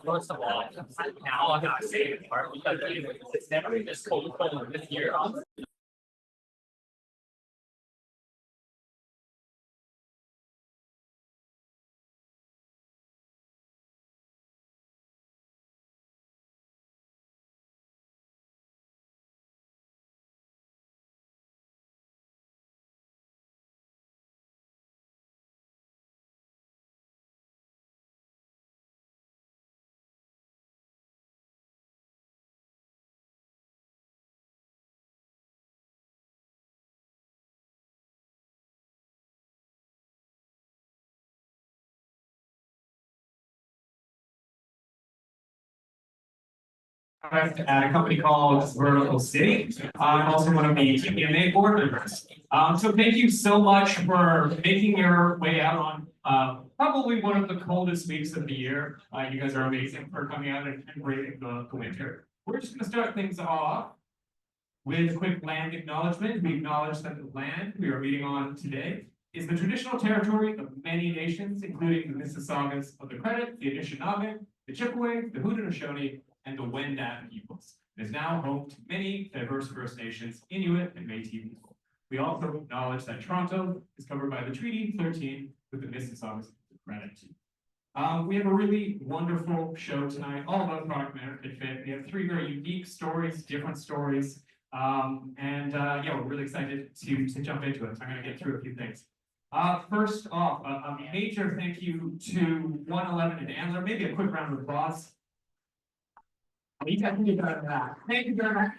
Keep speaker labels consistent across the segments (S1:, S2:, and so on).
S1: First of all, now I gotta say it part because it's never been this cold this year. At a company called Vertical City. I'm also one of the TPMA board members. So thank you so much for making your way out on probably one of the coldest weeks of the year. You guys are amazing for coming out and braving the winter. We're just going to start things off with a quick land acknowledgement. We acknowledge that the land we are meeting on today is the traditional territory of many nations, including the Mississaugas of the Credit, the Anishinaabe, the Chippewa, the Haudenosaunee, and the Wendat peoples. It is now home to many diverse First Nations, Inuit, and Métis people. We also acknowledge that Toronto is covered by the Treaty 13 with the Mississaugas of the Credit. We have a really wonderful show tonight, all about product market fit. We have three very unique stories, different stories, yeah, we're really excited to jump into it. So I'm going to get through a few things. First off, a major thank you to 111 and Ambler. Maybe a quick round of applause. Thank you very much.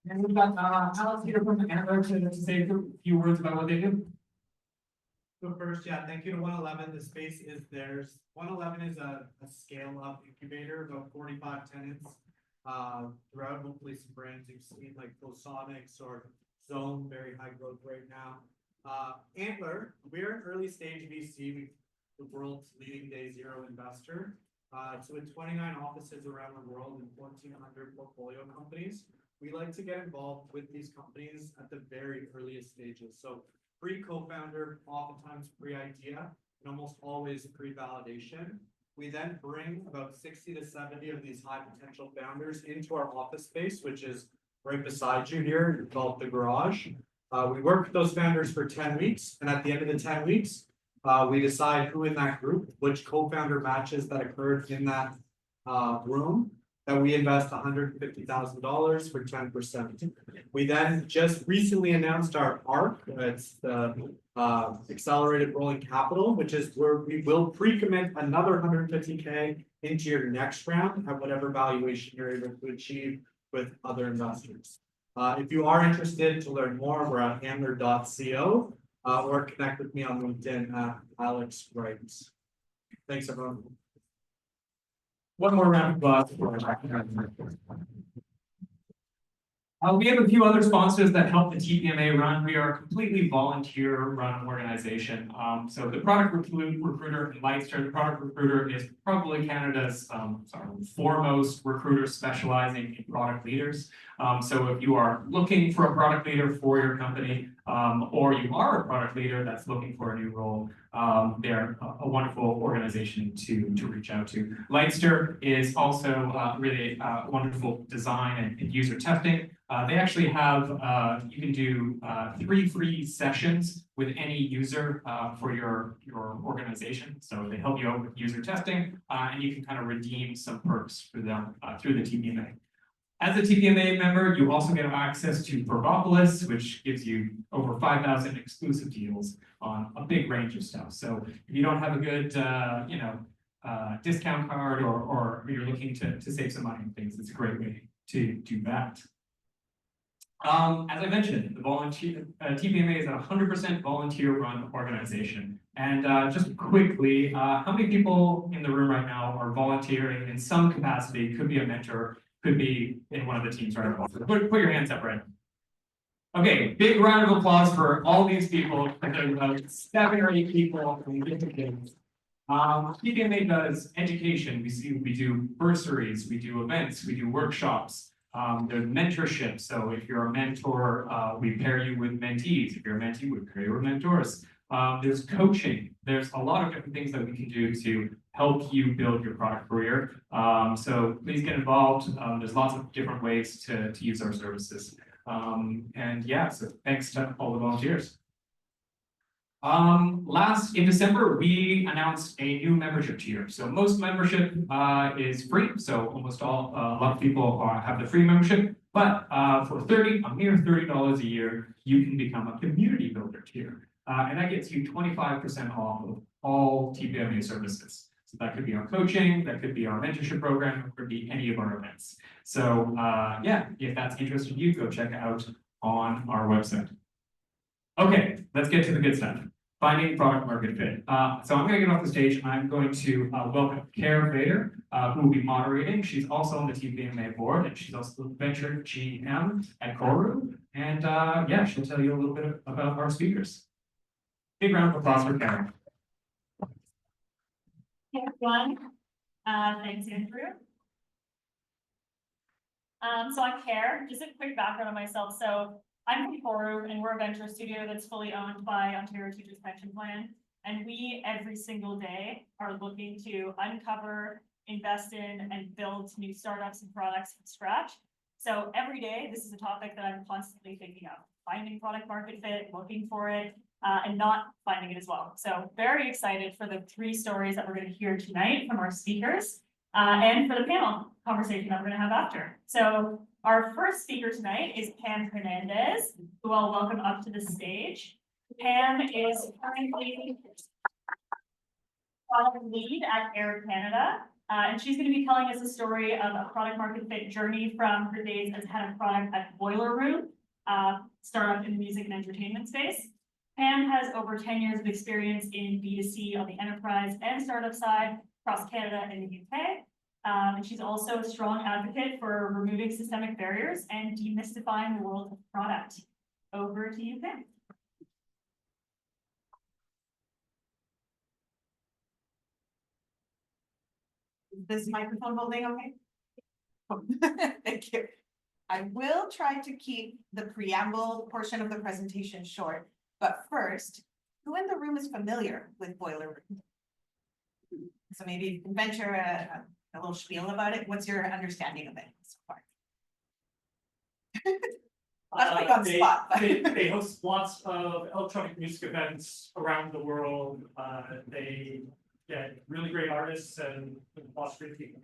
S1: And we've got Alex here from Ambler to say a few words about what they do.
S2: So first, yeah, thank you to 111. The space is theirs. 111 is a scale-up incubator, about 45 tenants. Throughout hopefully some brands you've seen like Phosonics or Zone, very high growth right now. Antler, we're an early stage VC, the world's leading day zero investor. So with 29 offices around the world and 1,400 portfolio companies, we like to get involved with these companies at the very earliest stages. So pre-co-founder, oftentimes pre-idea, and almost always pre-validation. We then bring about 60 to 70 of these high potential founders into our office space, which is right beside you here. We call it the garage. We work with those founders for 10 weeks. And at the end of the 10 weeks, we decide who in that group, which co-founder matches that occurred in that room, that we invest $150,000 for 10%. We then just recently announced our ARC. It's the accelerated rolling capital, which is where we will pre-commit another $150K into your next round at whatever valuation you're able to achieve with other investors. If you are interested to learn more, we're at handler.co or connect with me on LinkedIn at Alex Wright. Thanks, everyone.
S1: One more round of applause. We have a few other sponsors that help the TPMA run. We are a completely volunteer-run organization. So the product recruiter in Leicester, the product recruiter is probably Canada's foremost recruiter specializing in product leaders. So if you are looking for a product leader for your company, or you are a product leader that's looking for a new role, they're a wonderful organization to reach out to. Leicester is also really wonderful design and user testing. They actually have, you can do 3 free sessions with any user for your organization. So they help you out with user testing, and you can kind of redeem some perks for them through the TPMA. As a TPMA member, you also get access to Pergopolis, which gives you over 5,000 exclusive deals on a big range of stuff. So if you don't have a good, discount card or you're looking to save some money on things, it's a great way to do that. As I mentioned, the TPMA is a 100% volunteer-run organization. And just quickly, how many people in the room right now are volunteering in some capacity? Could be a mentor, could be in one of the teams right now. Put your hands up, right? Okay, big round of applause for all these people. There's about 7 or 8 people from different things. TPMA does education. We do bursaries, we do events, we do workshops. There's mentorship. So if you're a mentor, we pair you with mentees. If you're a mentee, we pair you with mentors. There's coaching. There's a lot of different things that we can do to help you build your product career. So please get involved. There's lots of different ways to use our services. And yeah, so thanks to all the volunteers. In December, we announced a new membership tier. So most membership is free. So almost a lot of people have the free membership. But for a mere $30 a year, you can become a community builder tier. And that gets you 25% off of all TPMA services. So that could be our coaching, that could be our mentorship program, it could be any of our events. So yeah, if that's interesting to you, go check it out on our website. Okay, let's get to the good stuff. Finding product market fit. So I'm going to get off the stage. I'm going to welcome Kara Vader, who will be moderating. She's also on the TPMA board, and she's also the venture GM at Koru. And yeah, she'll tell you a little bit about our speakers. Big round of applause for Kara.
S3: Hey everyone, thanks Andrew. So I'm Kara, just a quick background on myself. So I'm from Koru, and we're a venture studio that's fully owned by Ontario Teachers Pension Plan. And we, every single day, are looking to uncover, invest in, and build new startups and products from scratch. So every day, this is a topic that I'm constantly thinking of, finding product market fit, looking for it, and not finding it as well. So very excited for the 3 stories that we're going to hear tonight from our speakers, and for the panel conversation that we're going to have after. So our first speaker tonight is Pam Hernandez, who I'll welcome up to the stage. Pam is currently product lead at Air Canada, and she's going to be telling us a story of a product market fit journey from her days as head of product at Boiler Room, startup in the music and entertainment space. Pam has over 10 years of experience in B2C on the enterprise and startup side across Canada and the UK. And she's also a strong advocate for removing systemic barriers and demystifying the world of product. Over to you, Pam.
S4: Is this microphone holding okay? Thank you. I will try to keep the preamble portion of the presentation short, but first, who in the room is familiar with Boiler Room? So maybe you can venture a little spiel about it. What's your understanding of it so far? That's put on the spot.
S5: They host lots of electronic music events around the world. They get really great artists and lots of great people.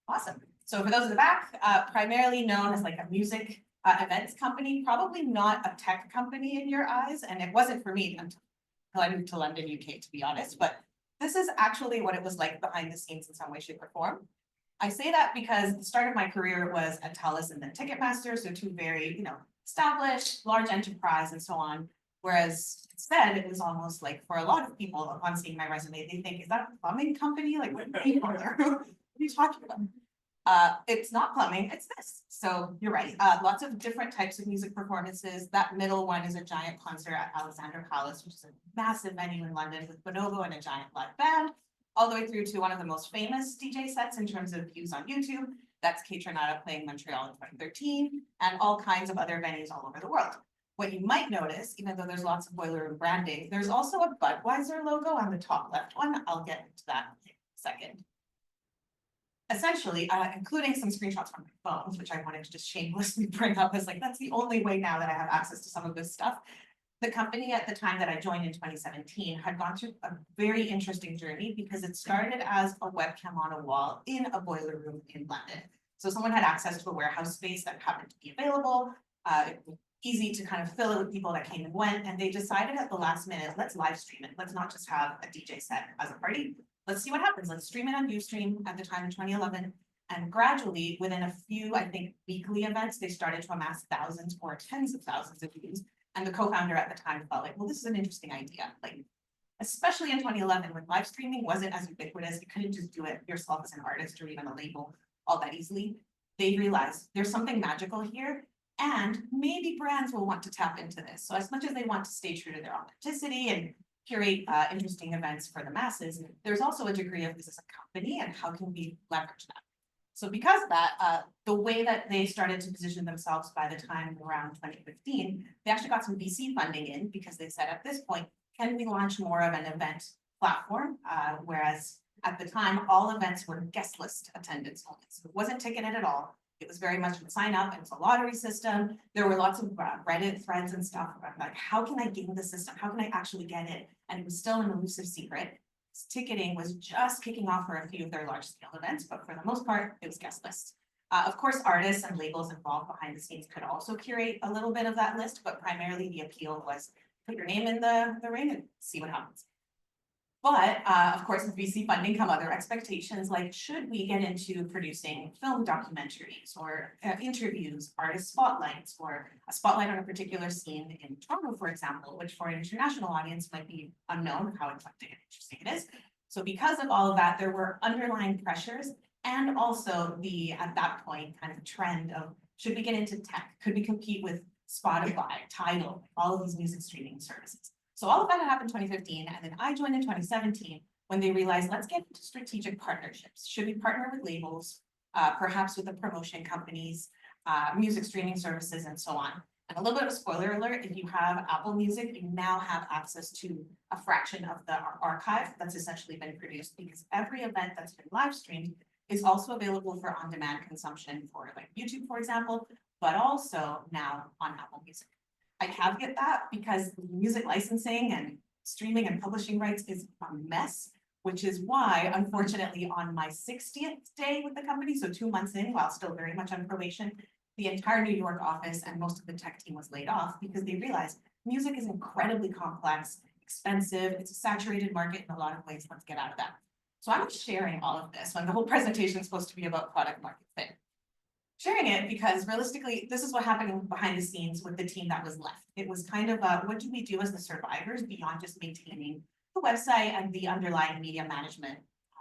S4: Awesome. So for those in the back, primarily known as like a music events company, probably not a tech company in your eyes. And it wasn't for me until I moved to London, UK, to be honest. But this is actually what it was like behind the scenes in some way, shape, or form. I say that because the start of my career was at TELUS and then Ticketmaster, so 2 very, established, large enterprise and so on. Whereas instead, it was almost like for a lot of people upon seeing my resume, they think, is that a plumbing company? Like, what are you talking about? It's not plumbing, it's this. So you're right. Lots of different types of music performances. That middle one is a giant concert at Alexandra Palace, which is a massive venue in London with Bonobo and a giant live band, all the way through to one of the most famous DJ sets in terms of views on YouTube. That's Kate Trinata playing Montreal in 2013, and all kinds of other venues all over the world. What you might notice, even though there's lots of Boiler Room branding, there's also a Budweiser logo on the top left one. I'll get into that in a second. Essentially, including some screenshots from my phones, which I wanted to just shamelessly bring up as like, that's the only way now that I have access to some of this stuff. The company at the time that I joined in 2017 had gone through a very interesting journey because it started as a webcam on a wall in a boiler room in London. So someone had access to a warehouse space that happened to be available. It was easy to kind of fill it with people that came and went, and they decided at the last minute, let's live stream it. Let's not just have a DJ set as a party. Let's see what happens. Let's stream it on Ustream at the time in 2011. And gradually, within a few, I think, weekly events, they started to amass thousands or tens of thousands of views. And the co-founder at the time felt like, well, this is an interesting idea. Like, especially in 2011, when live streaming wasn't as ubiquitous, you couldn't just do it yourself as an artist or even a label all that easily. They realized there's something magical here, and maybe brands will want to tap into this. So as much as they want to stay true to their authenticity and curate interesting events for the masses, there's also a degree of this as a company and how can we leverage that. So because of that, the way that they started to position themselves by the time around 2015, they actually got some VC funding in because they said at this point, can we launch more of an event platform? Whereas at the time, all events were guest list attendance only, so it wasn't ticketed at all. It was very much sign up, it was a lottery system. There were lots of Reddit threads and stuff about like, how can I game the system? How can I actually get in? And it was still an elusive secret. Ticketing was just kicking off for a few of their large scale events, but for the most part, it was guest lists. Of course, artists and labels involved behind the scenes could also curate a little bit of that list, but primarily the appeal was put your name in the ring and see what happens. But of course, with VC funding come other expectations, like should we get into producing film documentaries or interviews, artist spotlights, or a spotlight on a particular scene in Toronto, for example, which for an international audience might be unknown how eclectic and interesting it is. So because of all of that, there were underlying pressures and also the, at that point, kind of trend of should we get into tech? Could we compete with Spotify, Tidal, all of these music streaming services? So all of that happened in 2015, and then I joined in 2017 when they realized, let's get into strategic partnerships. Should we partner with labels, perhaps with the promotion companies, music streaming services, and so on? And a little bit of a spoiler alert, if you have Apple Music, you now have access to a fraction of the archive that's essentially been produced, because every event that's been live streamed is also available for on-demand consumption for like YouTube, for example, but also now on Apple Music. I caveat that because music licensing and streaming and publishing rights is a mess, which is why, unfortunately, on my 60th day with the company, so 2 months in, while still very much on probation, the entire New York office and most of the tech team was laid off because they realized music is incredibly complex, expensive, it's a saturated market in a lot of ways. Let's get out of that. So I'm sharing all of this when the whole presentation is supposed to be about product market fit. Sharing it because realistically, this is what happened behind the scenes with the team that was left. It was kind of what do we do as the survivors beyond just maintaining the website and the underlying media management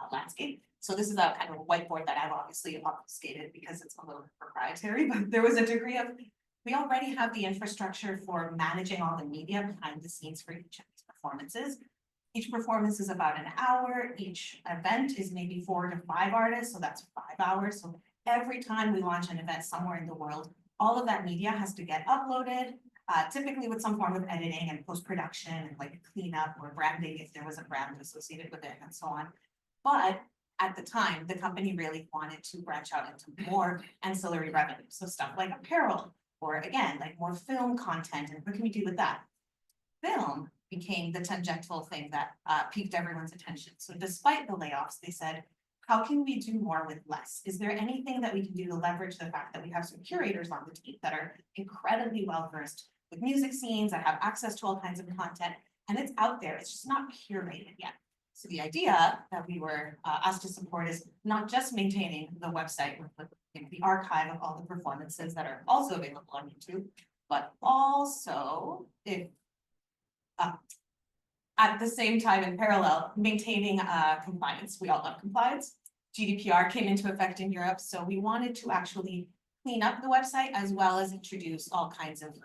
S4: landscape. So this is a kind of a whiteboard that I've obviously obfuscated because it's a little proprietary, but there was a degree of, we already have the infrastructure for managing all the media behind the scenes for each of these performances. Each performance is about an hour. Each event is maybe 4 to 5 artists, so that's 5 hours. So every time we launch an event somewhere in the world, all of that media has to get uploaded, typically with some form of editing and post-production and like cleanup or branding if there was a brand associated with it and so on. But at the time, the company really wanted to branch out into more ancillary revenue. So stuff like apparel, or again, like more film content, and what can we do with that? Film became the tangential thing that piqued everyone's attention. So despite the layoffs, they said, how can we do more with less? Is there anything that we can do to leverage the fact that we have some curators on the team that are incredibly well-versed with music scenes, that have access to all kinds of content, and it's out there, it's just not curated yet. So the idea that we were asked to support is not just maintaining the website with the archive of all the performances that are also available on YouTube, but also if at the same time in parallel, maintaining compliance. We all love compliance. GDPR came into effect in Europe, so we wanted to actually clean up the website as well as introduce all kinds of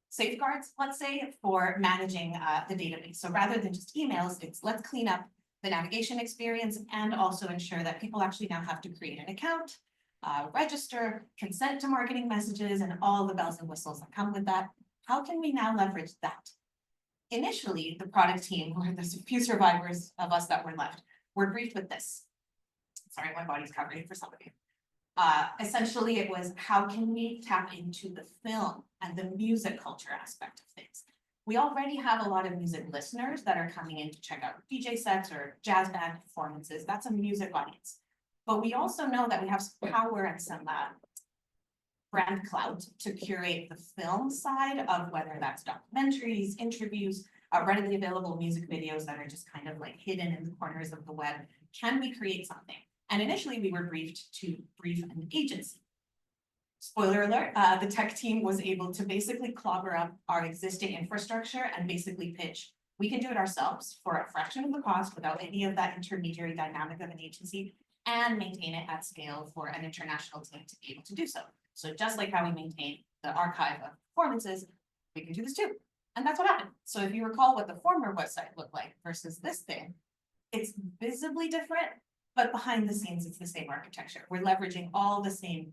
S4: safeguards, let's say, for managing the database. So rather than just emails, it's let's clean up the navigation experience and also ensure that people actually now have to create an account, register, consent to marketing messages, and all the bells and whistles that come with that. How can we now leverage that? Initially, the product team, or the few survivors of us that were left, were briefed with this. Sorry, my body's covering for some of you. Essentially, it was how can we tap into the film and the music culture aspect of things? We already have a lot of music listeners that are coming in to check out DJ sets or jazz band performances. That's a music audience. But we also know that we have some power and some brand clout to curate the film side of whether that's documentaries, interviews, readily available music videos that are just kind of like hidden in the corners of the web. Can we create something? And initially we were briefed to brief an agency. Spoiler alert, the tech team was able to basically clobber up our existing infrastructure and basically pitch, we can do it ourselves for a fraction of the cost without any of that intermediary dynamic of an agency and maintain it at scale for an international team to be able to do so. So just like how we maintain the archive of performances, we can do this too. And that's what happened. So if you recall what the former website looked like versus this thing, it's visibly different, but behind the scenes, it's the same architecture. We're leveraging all the same,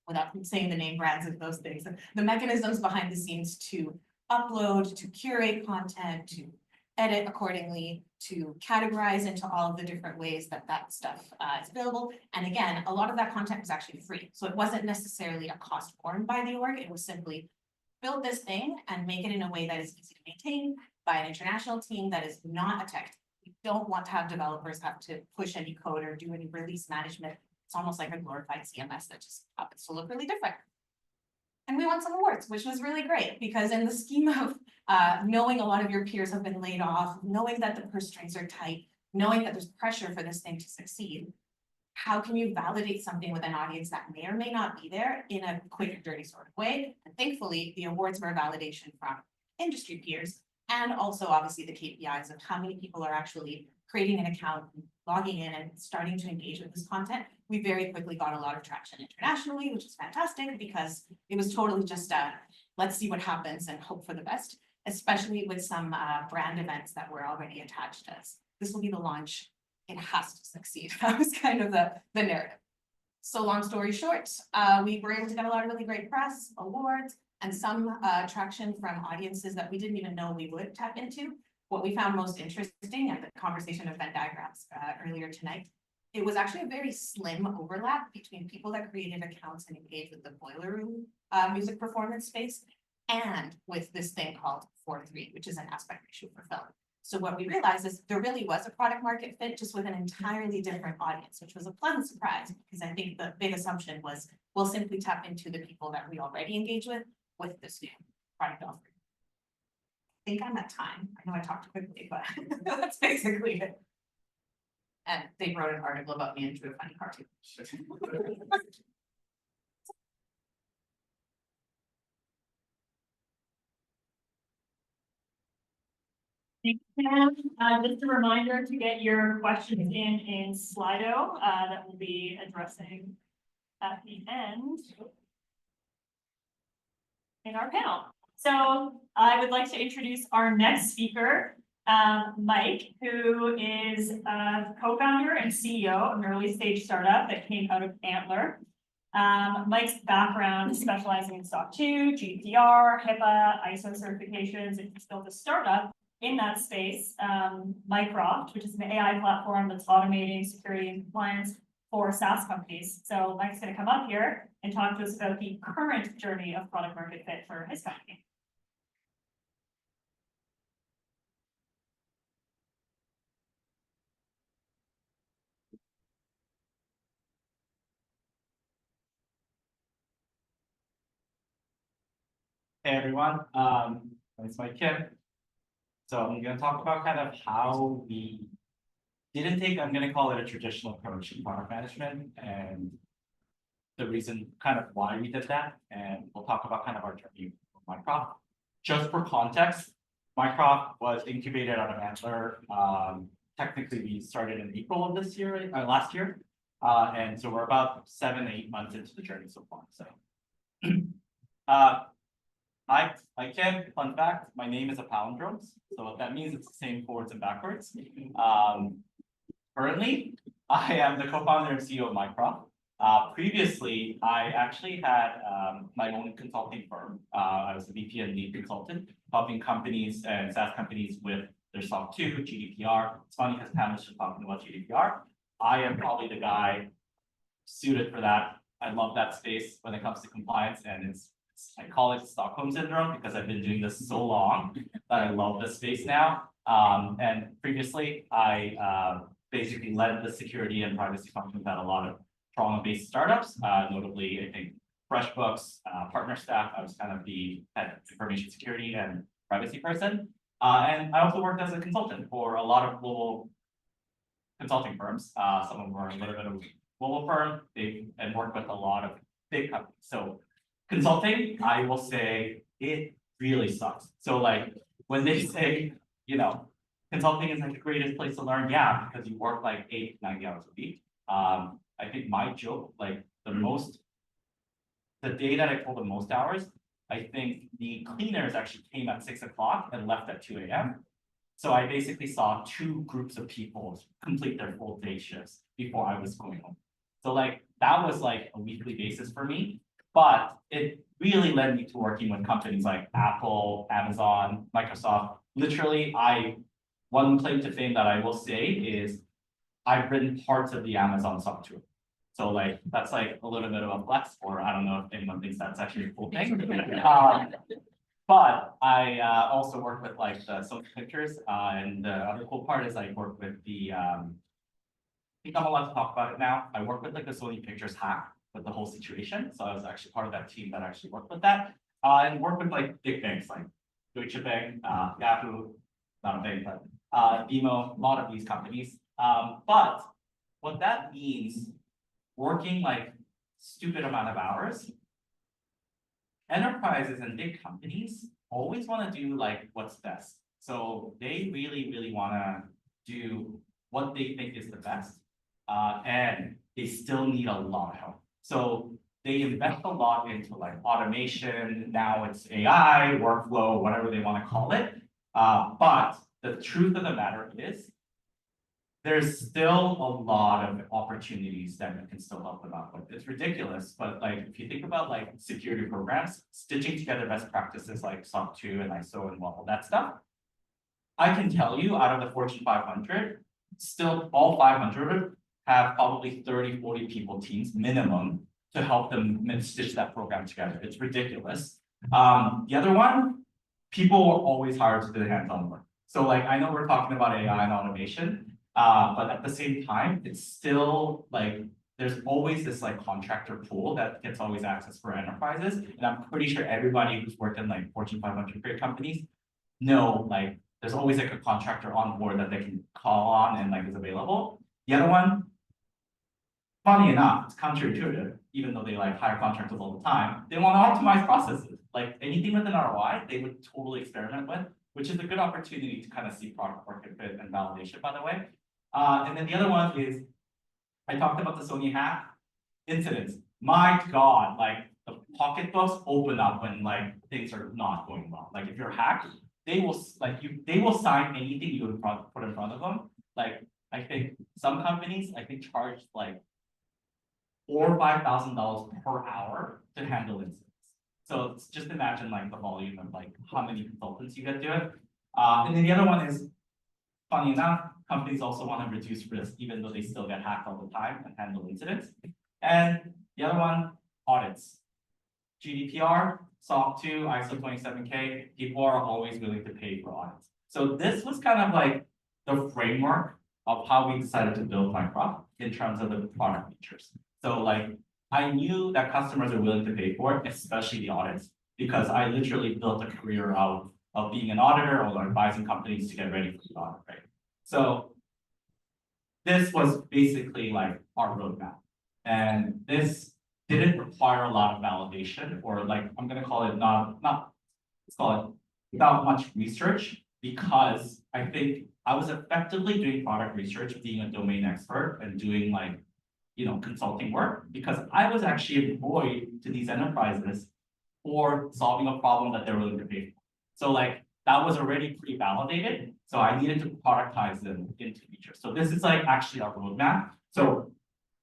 S4: without saying the name brands of those things, the mechanisms behind the scenes to upload, to curate content, to edit accordingly, to categorize into all of the different ways that that stuff is available. And again, a lot of that content was actually free. So it wasn't necessarily a cost borne by the org. It was simply build this thing and make it in a way that is easy to maintain by an international team that is not a tech team. We don't want to have developers have to push any code or do any release management. It's almost like a glorified CMS that just happens to look really different. And we won some awards, which was really great, because in the scheme of knowing a lot of your peers have been laid off, knowing that the purse strings are tight, knowing that there's pressure for this thing to succeed, how can you validate something with an audience that may or may not be there in a quick and dirty sort of way? And thankfully, the awards were a validation from industry peers, and also obviously the KPIs of how many people are actually creating an account, logging in and starting to engage with this content. We very quickly got a lot of traction internationally, which is fantastic, because it was totally just let's see what happens and hope for the best, especially with some brand events that were already attached to us. This will be the launch. It has to succeed. That was kind of the narrative. So long story short, we were able to get a lot of really great press, awards, and some traction from audiences that we didn't even know we would tap into. What we found most interesting at the conversation of Venn diagrams earlier tonight, it was actually a very slim overlap between people that created accounts and engaged with the Boiler Room music performance space, and with this thing called 4:3, which is an aspect ratio for film. So what we realized is there really was a product market fit, just with an entirely different audience, which was a pleasant surprise, because I think the big assumption was we'll simply tap into the people that we already engage with this new product offering. I think I'm at time. I know I talked quickly, but that's basically it. And they wrote an article about me and drew a funny cartoon.
S3: Thank you, Pam. Just a reminder to get your questions in Slido, that we'll be addressing at the end in our panel. So I would like to introduce our next speaker, Mike, who is a co-founder and CEO of an early stage startup that came out of Antler. Mike's background is specializing in SOC 2, GDPR, HIPAA, ISO certifications, and he's built a startup in that space, Mycroft, which is an AI platform that's automating security and compliance for SaaS companies. So Mike's going to come up here and talk to us about the current journey of product market fit for his company.
S6: Hey everyone, it's Mike Kim. So I'm gonna talk about kind of how we didn't take, I'm gonna call it a traditional approach in product management, and the reason kind of why we did that, and we'll talk about kind of our journey with Mycroft. Just for context, Mycroft was incubated out of Antler. Technically we started in April of this year, last year. And so we're about 7 to 8 months into the journey so far, so. I can, fun fact, my name is a palindrome, so what that means it's the same forwards and backwards. Currently, I am the co-founder and CEO of Mycroft. Previously, I actually had my own consulting firm. I was a VP and lead consultant, helping companies and SaaS companies with their SOC 2, GDPR. It's funny because Pam was just talking about GDPR. I am probably the guy suited for that. I love that space when it comes to compliance, and I call it Stockholm syndrome because I've been doing this so long that I love this space now. And previously, I basically led the security and privacy functions at a lot of Toronto-based startups, notably, I think, FreshBooks, Partner Staff. I was kind of the head of information security and privacy person. And I also worked as a consultant for a lot of global consulting firms. Some of them are a little bit of a global firm, and worked with a lot of big companies. So consulting, I will say it really sucks. So like when they say, you know, consulting is like the greatest place to learn, yeah, because you work like 8 to 90 hours a week. I think my joke, like the day that I pulled the most hours, I think the cleaners actually came at 6 o'clock and left at 2 a.m. So I basically saw 2 groups of people complete their full day shifts before I was going home. So like that was like a weekly basis for me. But it really led me to working with companies like Apple, Amazon, Microsoft. Literally, one claim to fame that I will say is I've written parts of the Amazon software. So like, that's like a little bit of a flex, or I don't know if anyone thinks that's actually a cool thing. But I also work with like the Sony Pictures, and the other cool part is I work with the I think I'm allowed to talk about it now. I work with like the Sony Pictures hack with the whole situation. So I was actually part of that team that actually worked with that. And work with like big banks like Deutsche Bank, Yahoo, not a bank, but BMO, a lot of these companies. But what that means, working like stupid amount of hours, enterprises and big companies always want to do like what's best. So they really, really want to do what they think is the best. And they still need a lot of help. So they invest a lot into like automation. Now it's AI, workflow, whatever they want to call it. But the truth of the matter is, there's still a lot of opportunities that you can still help them out with. It's ridiculous, but like if you think about like security programs, stitching together best practices like SOC 2 and ISO and all that stuff, I can tell you out of the Fortune 500, still all 500 have probably 30, 40 people teams minimum to help them stitch that program together. It's ridiculous. The other one, people are always hired to do the hands-on work. So like, I know we're talking about AI and automation, but at the same time, it's still like, there's always this like contractor pool that gets always access for enterprises. And I'm pretty sure everybody who's worked in like Fortune 500 great companies know like, there's always like a contractor on board that they can call on and like is available. The other one, funny enough, it's counterintuitive, even though they like hire contractors all the time, they want to optimize processes. Like anything with an ROI, they would totally experiment with, which is a good opportunity to kind of see product market fit and validation, by the way. And then the other one is, I talked about the Sony hack incidents. My God, like the pocketbooks open up when like things are not going well. Like if you're hacked, they will they will sign anything you would put in front of them. Like I think some companies charge like $4,000 or $5,000 per hour to handle incidents. So it's just imagine like the volume of like how many consultants you get to it. And then the other one is, funny enough, companies also want to reduce risk, even though they still get hacked all the time and handle incidents. And the other one, audits. GDPR, SOC 2, ISO 27K, people are always willing to pay for audits. So this was kind of like the framework of how we decided to build Mycroft in terms of the product features. So like, I knew that customers are willing to pay for it, especially the audits, because I literally built a career out of being an auditor or advising companies to get ready for the audit, right? So this was basically like our roadmap. And this didn't require a lot of validation, or like, I'm gonna call it let's call it without much research, because I think I was effectively doing product research, being a domain expert and doing like, consulting work, because I was actually employed to these enterprises for solving a problem that they're willing to pay for. So like, that was already pretty validated. So I needed to productize them into features. So this is like actually our roadmap. So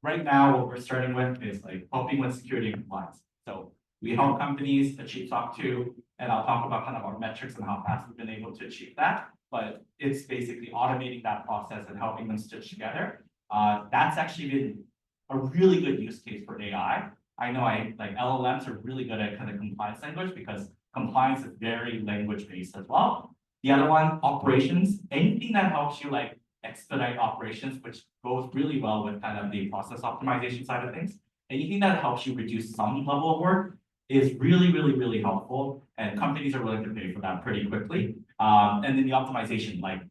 S6: right now, what we're starting with is like helping with security and compliance. So we help companies achieve SOC 2, and I'll talk about kind of our metrics and how fast we've been able to achieve that. But it's basically automating that process and helping them stitch together. That's actually been a really good use case for AI. I know like LLMs are really good at kind of compliance language, because compliance is very language based as well. The other one, operations, anything that helps you like expedite operations, which goes really well with kind of the process optimization side of things. Anything that helps you reduce some level of work is really, really, really helpful. And companies are willing to pay for that pretty quickly. And then the optimization, like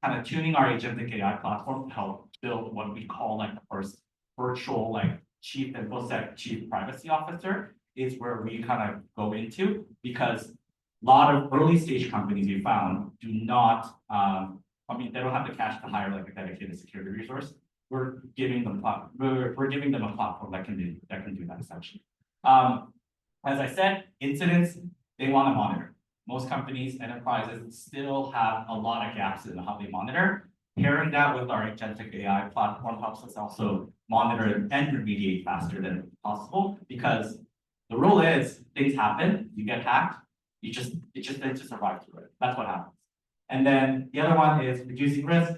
S6: kind of tuning our agentic AI platform to help build what we call like the first virtual like chief InfoSec, chief privacy officer, is where we kind of go into, because a lot of early stage companies we found do not, they don't have the cash to hire like a dedicated security resource. We're giving them we're giving them a platform that can do that essentially. As I said, incidents, they want to monitor. Most companies, enterprises still have a lot of gaps in how they monitor. Pairing that with our agentic AI platform helps us also monitor and remediate faster than possible, because The rule is, things happen, you get hacked, you just need to survive through it. That's what happens. And then the other one is reducing risk.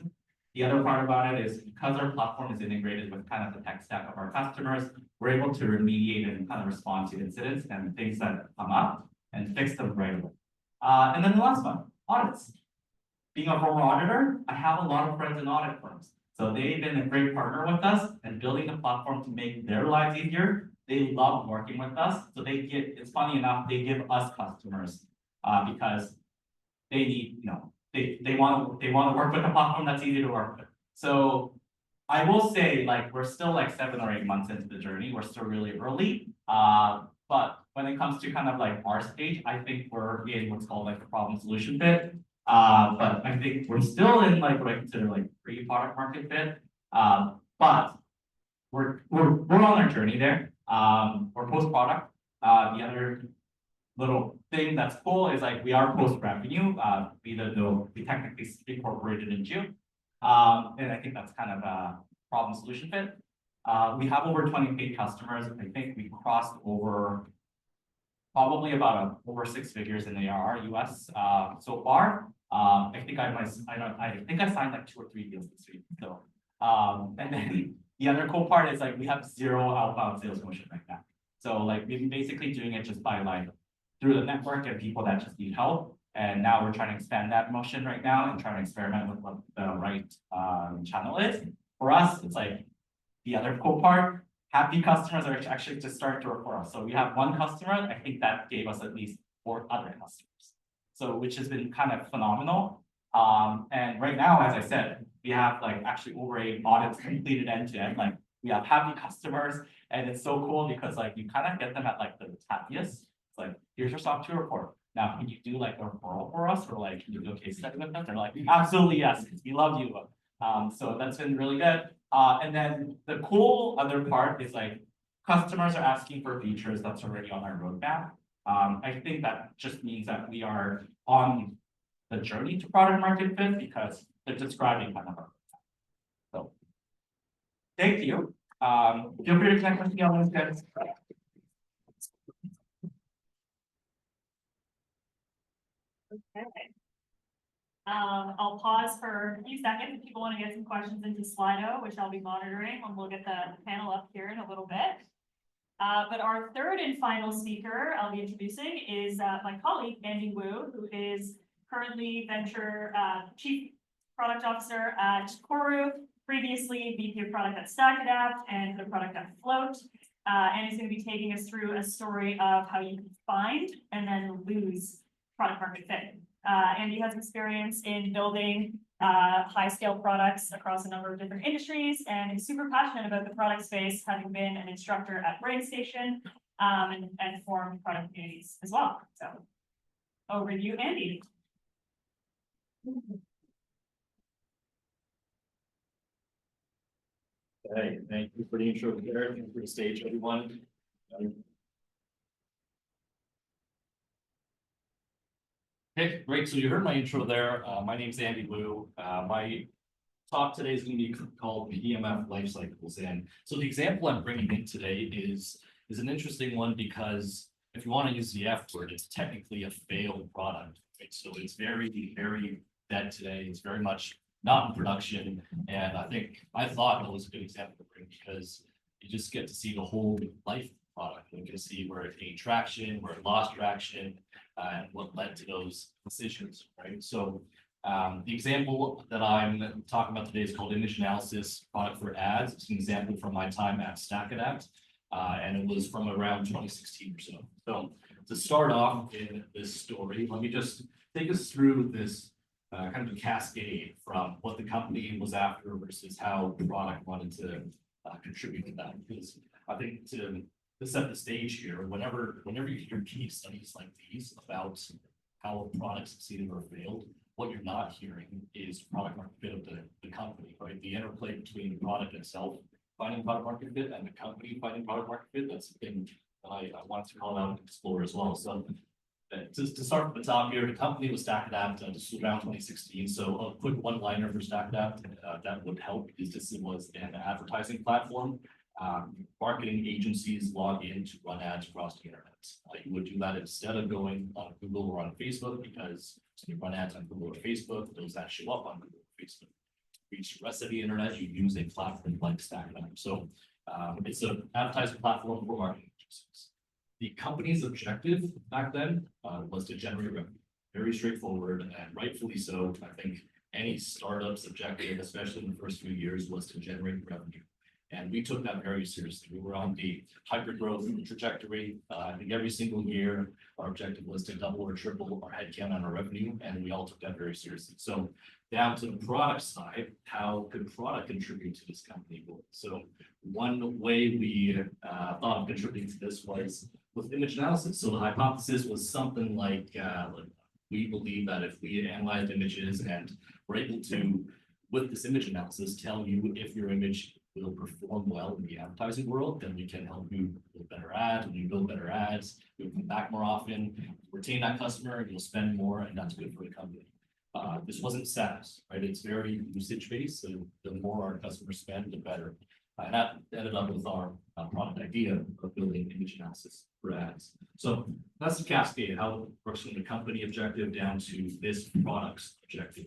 S6: The other part about it is because our platform is integrated with kind of the tech stack of our customers, we're able to remediate and kind of respond to incidents and things that come up and fix them right away. And then the last one, audits. Being a former auditor, I have a lot of friends in audit firms. So they've been a great partner with us and building a platform to make their lives easier. They love working with us. So it's funny enough, they give us customers because they need, they want to work with a platform that's easy to work with. So I will say, like, we're still like 7 or 8 months into the journey. We're still really early. But when it comes to kind of like our stage, I think we're in what's called like the problem solution fit. But I think we're still in like what I consider like pre-product market fit. But we're on our journey there. We're post-product. The other little thing that's cool is like we are post-revenue, even though we technically incorporated in June. And I think that's kind of a problem solution fit. We have over 20 paid customers. I think we crossed over probably about over 6 figures in ARR US so far. I think I signed like 2 or 3 deals this week. So and then the other cool part is like we have 0 outbound sales motion right now. So like we've been basically doing it just by like through the network and people that just need help. And now we're trying to expand that motion right now and trying to experiment with what the right channel is. For us, it's like the other cool part, happy customers are actually just starting to refer us. So we have 1 customer, I think that gave us at least 4 other customers. So which has been kind of phenomenal. And right now, as I said, we have like actually over 8 audits completed end to end. Like we have happy customers and it's so cool because like you kind of get them at like the happiest. It's like, here's your SOC 2 report. Now, can you do like a referral for us or like, can you do a case study with them? They're like, absolutely yes, because we love you. So that's been really good. And then the cool other part is like customers are asking for features that's already on our roadmap. I think that just means that we are on the journey to product market fit because they're describing kind of our roadmap. So thank you. Feel free to connect with me on LinkedIn.
S3: Okay. I'll pause for a few seconds if people want to get some questions into Slido, which I'll be monitoring, and we'll get the panel up here in a little bit. But our third and final speaker I'll be introducing is my colleague, Andy Wu, who is currently Chief Product Officer at Koru, previously VP of Product at StackAdapt and the product at Float. And he's going to be taking us through a story of how you can find and then lose product market fit. Andy has experience in building high-scale products across a number of different industries and is super passionate about the product space, having been an instructor at BrainStation and formed product communities as well. So over to you, Andy.
S7: Hey, thank you for the intro there. Thank you for the stage, everyone. Okay, great. So you heard my intro there. My name's Andy Wu. My talk today is going to be called PMF Life Cycles. And so the example I'm bringing in today is an interesting one because if you want to use the F word, it's technically a failed product. Right? So it's very, very dead today. It's very much not in production. And I thought it was a good example to bring because you just get to see the whole life product. You can see where it gained traction, where it lost traction, and what led to those decisions, right? So the example that I'm talking about today is called image analysis product for ads. It's an example from my time at StackAdapt, and it was from around 2016 or so. So to start off in this story, let me just take us through this kind of a cascade from what the company was after versus how the product wanted to contribute to that. Because I think to set the stage here, whenever you hear case studies like these about how a product succeeded or failed, what you're not hearing is product market fit of the company, right? The interplay between the product itself finding product market fit and the company finding product market fit. That's the thing that I wanted to call out and explore as well. So to start from the top here, the company was StackAdapt. This was around 2016. So a quick one-liner for StackAdapt that would help is this was an advertising platform. marketing agencies log in to run ads across the internet. You would do that instead of going on Google or on Facebook, because when you run ads on Google or Facebook, those ads show up on Google or Facebook. To reach the rest of the internet, you use a platform like Stacknet. So it's an advertising platform for marketing agencies. The company's objective back then was to generate revenue. Very straightforward, and rightfully so. I think any startup's objective, especially in the first few years, was to generate revenue. And we took that very seriously. We were on the hyper growth trajectory. I think every single year, our objective was to double or triple our headcount on our revenue, and we all took that very seriously. So down to the product side, how could product contribute to this company goal? So one way we thought of contributing to this was with image analysis. So the hypothesis was something like we believe that if we analyzed images and we're able to, with this image analysis, tell you if your image will perform well in the advertising world, then we can help you build better ads. When you build better ads, you'll come back more often, retain that customer, you'll spend more, and that's good for the company. This wasn't SaaS, right? It's very usage based, so the more our customers spend, the better. And that ended up with our product idea of building image analysis for ads. So that's the cascade, how it works from the company objective down to this product's objective.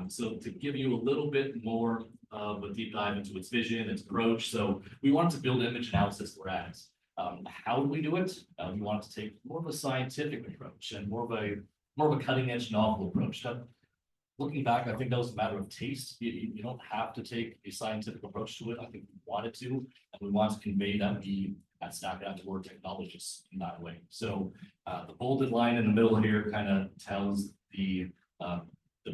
S7: So to give you a little bit more of a deep dive into its vision, its approach. So we wanted to build image analysis for ads. How do we do it? We wanted to take more of a scientific approach and more of a cutting edge novel approach. Looking back, I think that was a matter of taste. You don't have to take a scientific approach to it. I think we wanted to, and we wanted to convey that we at Stacknet were technologists in that way. So the bolded line in the middle here kind of tells the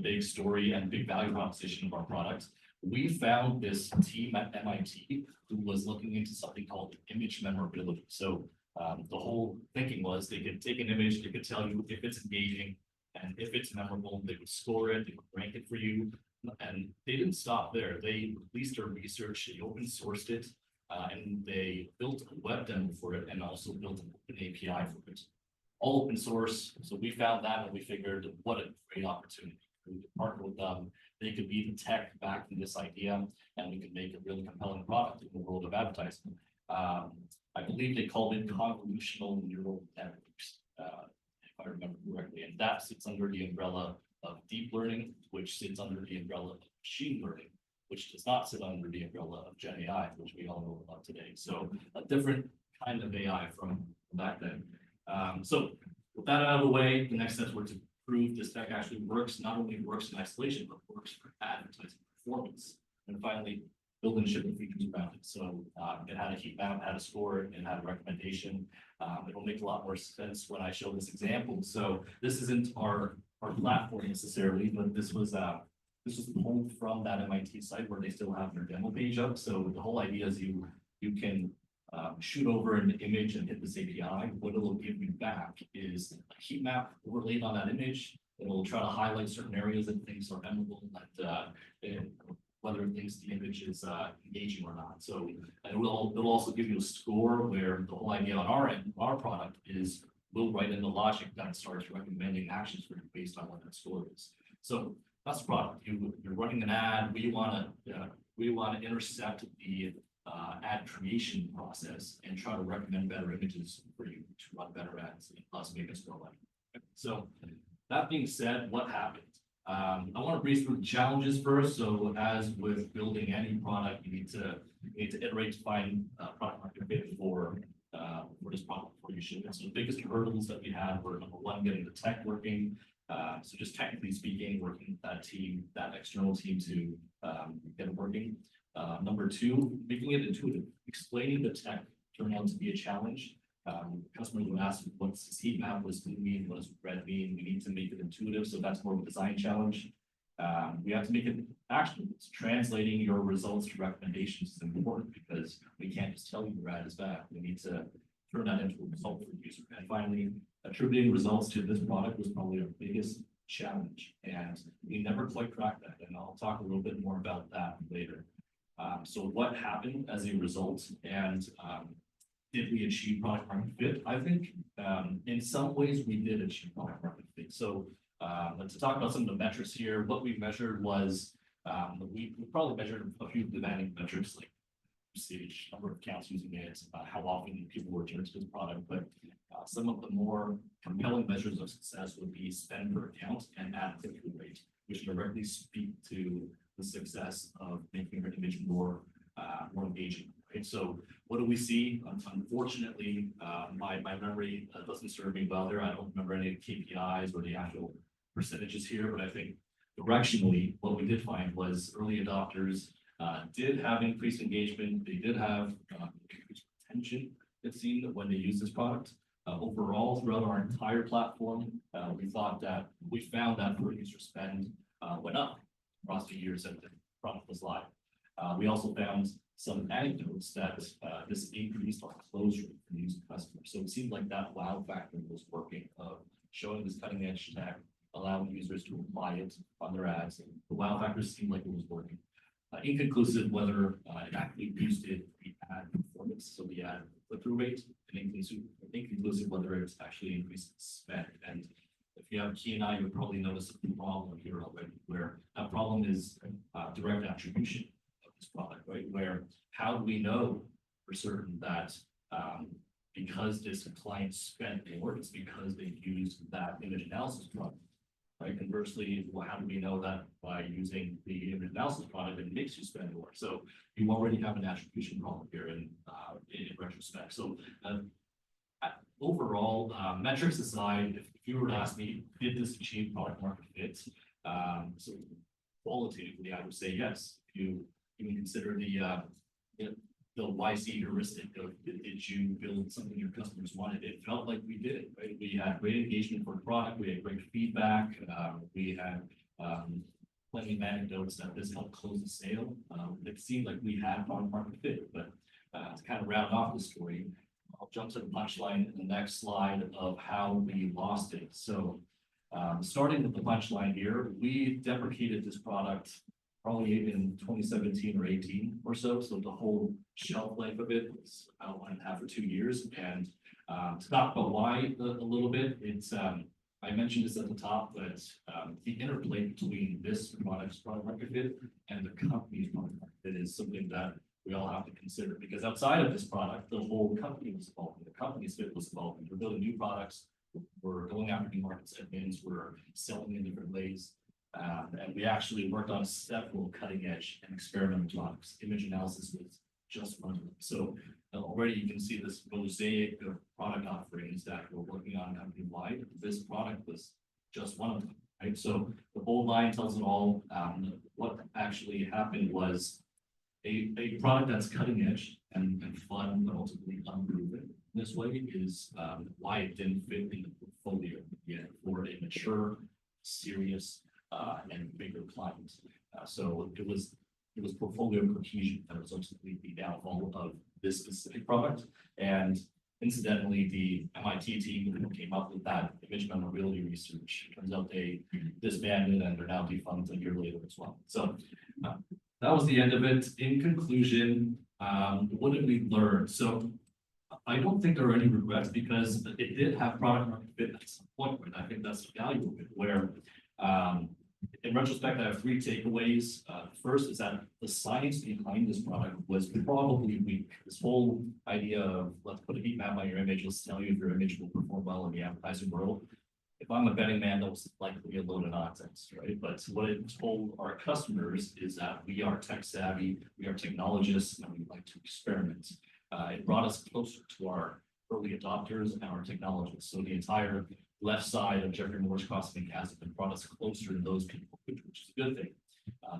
S7: big story and big value proposition of our product. We found this team at MIT who was looking into something called image memorability. So the whole thinking was they could take an image, they could tell you if it's engaging, and if it's memorable, they would score it, they would rank it for you. And they didn't stop there. They released their research, they open sourced it, and they built a web demo for it and also built an open API for it. All open source. So we found that and we figured what a great opportunity. We could partner with them. They could be the tech back in this idea, and we could make a really compelling product in the world of advertising. I believe they called it convolutional neural networks. If I remember correctly, and that sits under the umbrella of deep learning, which sits under the umbrella of machine learning, which does not sit under the umbrella of Gen AI, which we all know about today. So a different kind of AI from back then. So with that out of the way, the next steps were to prove this tech actually works, not only works in isolation, but works for advertising performance. And finally, build and ship the features around it. So it had a heat map, had a score, it had a recommendation. It'll make a lot more sense when I show this example. So this isn't our platform necessarily, but this was pulled from that MIT site where they still have their demo page up. So the whole idea is you can shoot over an image and hit this API. What it'll give you back is a heat map overlaid on that image. It'll try to highlight certain areas that things are memorable, and whether it thinks the image is engaging or not. So it'll also give you a score where the whole idea on our end, our product is we'll write in the logic that starts recommending actions for you based on what that score is. So that's the product. You're running an ad. We want to intercept the ad creation process and try to recommend better images for you to run better ads and thus make us more money. So that being said, what happened? I want to breeze through the challenges first. So as with building any product, you need to iterate to find product market fit for this product before you ship it. So the biggest hurdles that we had were number one, getting the tech working. So just technically speaking, working with that team, that external team to get it working. Number two, making it intuitive. Explaining the tech turned out to be a challenge. Customers would ask, what's this heat map? What does blue mean? What does red mean? We need to make it intuitive. So that's more of a design challenge. We have to make it actionable. Translating your results to recommendations is important because we can't just tell you your ad is bad. We need to turn that into a result for the user. And finally, attributing results to this product was probably our biggest challenge. And we never quite cracked that. And I'll talk a little bit more about that later. So what happened as a result, and did we achieve product market fit? I think in some ways we did achieve product market fit. So to talk about some of the metrics here, what we measured was we probably measured a few demanding metrics like usage, number of accounts using it, how often people return to this product, but some of the more compelling measures of success would be spend per account and ad click-through rate, which directly speak to the success of making your image more engaging. Right? So what do we see? Unfortunately, my memory doesn't serve me well there. I don't remember any of the KPIs or the actual percentages here, but I think directionally, what we did find was early adopters did have increased engagement. They did have increased retention, it seemed, when they use this product. Overall, throughout our entire platform, we found that per user spend went up across the years that the product was live. We also found some anecdotes that this increased our close rate for user customers. So it seemed like that wow factor was working of showing this cutting edge tech, allowing users to apply it on their ads. And the wow factor seemed like it was working. Inconclusive whether it actually boosted the ad performance, so the ad click-through rate, and inconclusive whether it's actually increased spend. And if you have Key and I, you'll probably notice a problem here already, where that problem is direct attribution of this product, right? Where how do we know for certain that because this client spent more, it's because they used that image analysis product? Right. Conversely, well, how do we know that by using the image analysis product, it makes you spend more? So you already have an attribution problem here in retrospect. So overall, metrics aside, if you were to ask me, did this achieve product market fit? So qualitatively, I would say yes. If you even consider the YC heuristic of did you build something your customers wanted? It felt like we did, right? We had great engagement for the product, we had great feedback, we had plenty of anecdotes that this helped close the sale. It seemed like we had product market fit, but to kind of round off the story, I'll jump to the punchline in the next slide of how we lost it. So starting with the punchline here, we deprecated this product probably in 2017 or 18 or so. So the whole shelf life of it was about 1.5 or 2 years. And to talk about why a little bit, it's I mentioned this at the top, but the interplay between this product's product market fit and the company's product market fit is something that we all have to consider, because outside of this product, the whole company was evolving. The company's fit was evolving. We're building new products. We're going after new market segments. We're selling in different ways. And we actually worked on several cutting edge and experimental products. Image analysis was just one of them. So already you can see this mosaic of product offerings that we're working on company wide. This product was just one of them, right? So the whole line tells it all. What actually happened was a product that's cutting edge and fun, but ultimately unproven this way is why it didn't fit in the portfolio yet for a mature, serious, and bigger client. So it was portfolio cohesion that was ultimately the downfall of this specific product. And incidentally, the MIT team who came up with that image memorability research, turns out they disbanded and they're now defunct a year later as well. So that was the end of it. In conclusion, what did we learn? So I don't think there are any regrets, because it did have product market fit at some point, right? I think that's the value of it, where in retrospect, I have 3 takeaways. First is that the science behind this product was probably weak. This whole idea of let's put a heat map on your image, let's tell you if your image will perform well in the advertising world. If I'm a betting man, that was likely a load of nonsense, right? But what it told our customers is that we are tech savvy, we are technologists, and we like to experiment. It brought us closer to our early adopters and our technologists. So the entire left side of Jeffrey Moore's crossing chasm brought us closer to those people, which is a good thing.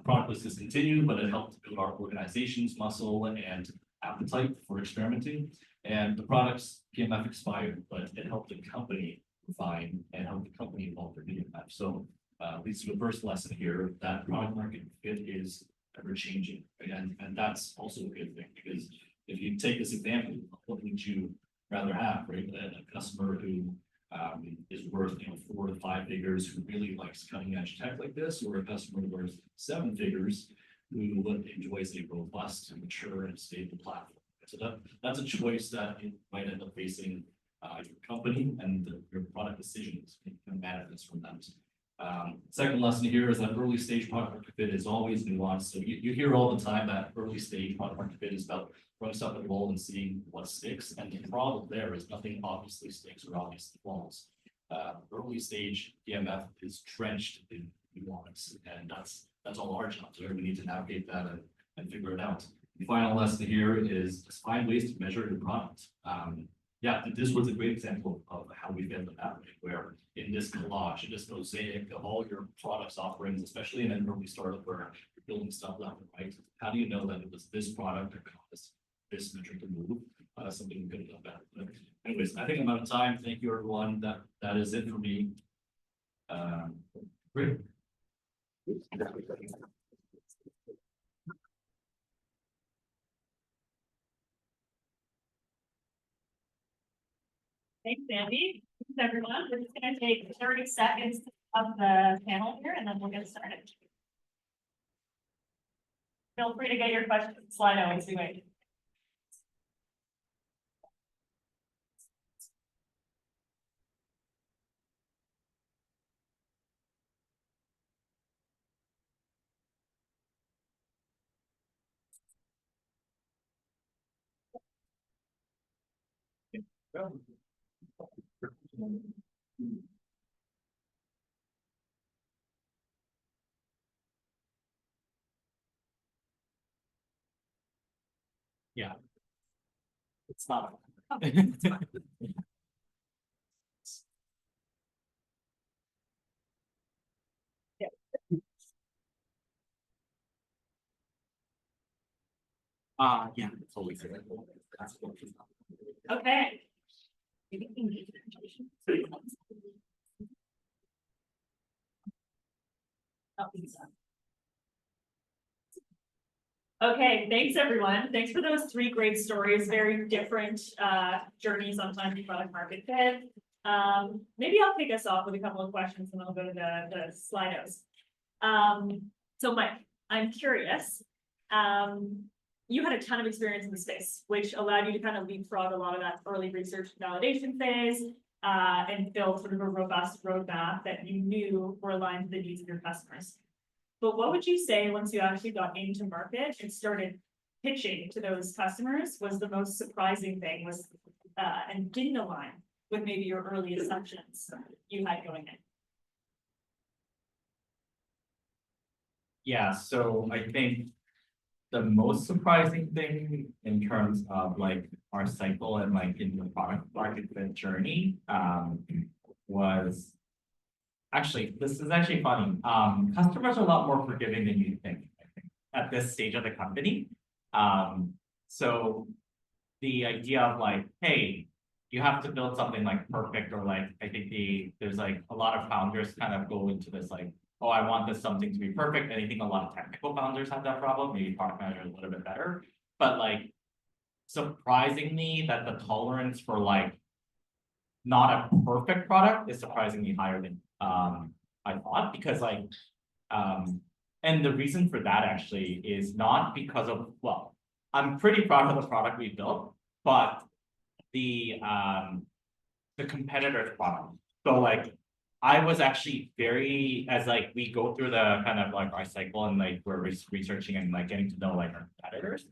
S7: Product was discontinued, but it helped build our organization's muscle and appetite for experimenting. And the product's PMF expired, but it helped the company refine and helped the company evolve their PMF. So leads to the first lesson here, that product market fit is ever changing. Right? And that's also a good thing, because if you take this example, what would you rather have, right? A customer who is worth 4 to 5 figures, who really likes cutting edge tech like this, or a customer worth 7 figures who enjoys a robust and mature and stable platform. So that's a choice that you might end up facing your company, and your product decisions can manifest from that. Second lesson here is that early stage product market fit is always nuanced. So you hear all the time that early stage product market fit is about throwing stuff at the wall and seeing what sticks. And the problem there is nothing obviously sticks or obviously falls. Early stage EMF is drenched in nuance, and that's all our job. So we need to navigate that and figure it out. The final lesson here is just find ways to measure your product. Yeah, this was a great example of how we built it that way, where in this collage, in this mosaic of all your products offerings, especially in an early startup where you're building stuff left and right, how do you know that it was this product that caused this metric to move? Something we could have done better. But anyways, I think I'm out of time. Thank you, everyone. That is it for me. Great.
S3: Thanks, Andy. Thanks, everyone. We're just gonna take 30 seconds of the panel here and then we'll get started. Feel free to get your questions slide out as we wait.
S6: Yeah. It's not. Yeah, it's always.
S3: Okay. Okay, thanks everyone. Thanks for those 3 great stories, very different journeys on finding product market fit. Maybe I'll kick us off with a couple of questions and I'll go to the Slidos. So Mike, I'm curious. You had a ton of experience in the space, which allowed you to kind of leapfrog a lot of that early research validation phase and build sort of a robust roadmap that you knew were aligned to the needs of your customers. But what would you say once you actually got into market and started pitching to those customers was the most surprising thing was and didn't align with maybe your early assumptions you had going in?
S6: Yeah, so I think the most surprising thing in terms of like our cycle and like in the product market fit journey was actually, this is actually funny. Customers are a lot more forgiving than you think, I think, at this stage of the company. So the idea of like, hey, you have to build something like perfect, or like I think there's like a lot of founders kind of go into this like, oh, I want this something to be perfect. And I think a lot of technical founders have that problem. Maybe product managers a little bit better, but like surprisingly that the tolerance for like not a perfect product is surprisingly higher than I thought, because like and the reason for that actually is not because of, well, I'm pretty proud of the product we built, but the competitor's product. So like I was actually very, as like we go through the kind of like our cycle and like we're researching and like getting to know like our competitors,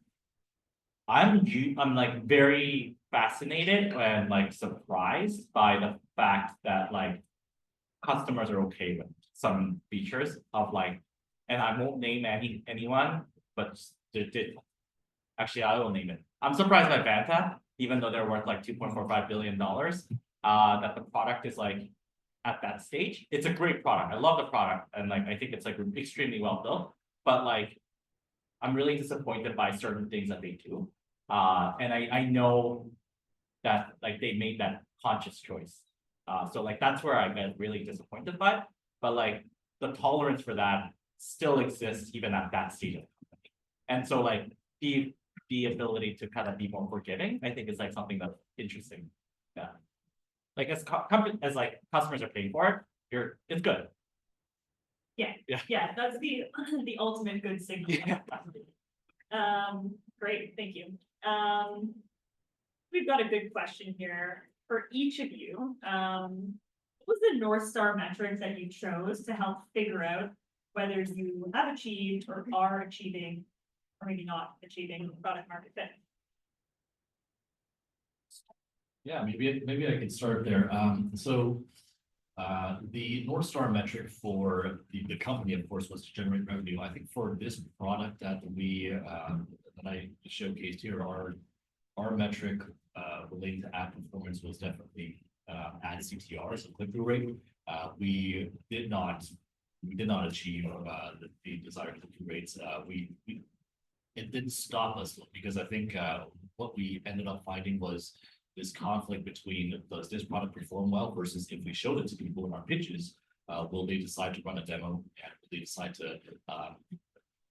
S6: I'm like very fascinated and like surprised by the fact that like customers are okay with some features of like, and I won't name anyone, but actually I will name it. I'm surprised by Vanta, even though they're worth like $2.45 billion, that the product is like at that stage. It's a great product. I love the product, and like I think it's like extremely well built, but like I'm really disappointed by certain things that they do. And I know that like they made that conscious choice. So like that's where I get really disappointed by, but like the tolerance for that still exists even at that stage of the company. And so like the ability to kind of be more forgiving, I think is like something that's interesting. Yeah. Like as like customers are paying for it, it's good.
S3: Yeah, that's the ultimate good signal.
S6: Yeah.
S3: Great, thank you. We've got a good question here for each of you. what was the North Star metric that you chose to help figure out whether you have achieved or are achieving, or maybe not achieving product market fit?
S7: Yeah, maybe I could start there. The North Star metric for the company, of course, was to generate revenue. I think for this product that that I showcased here, our metric relating to ad performance was definitely ad CTR, so click-through rate. We did not achieve the desired click-through rates. It didn't stop us because I think what we ended up finding was this conflict between, does this product perform well versus if we showed it to people in our pitches, will they decide to run a demo and will they decide to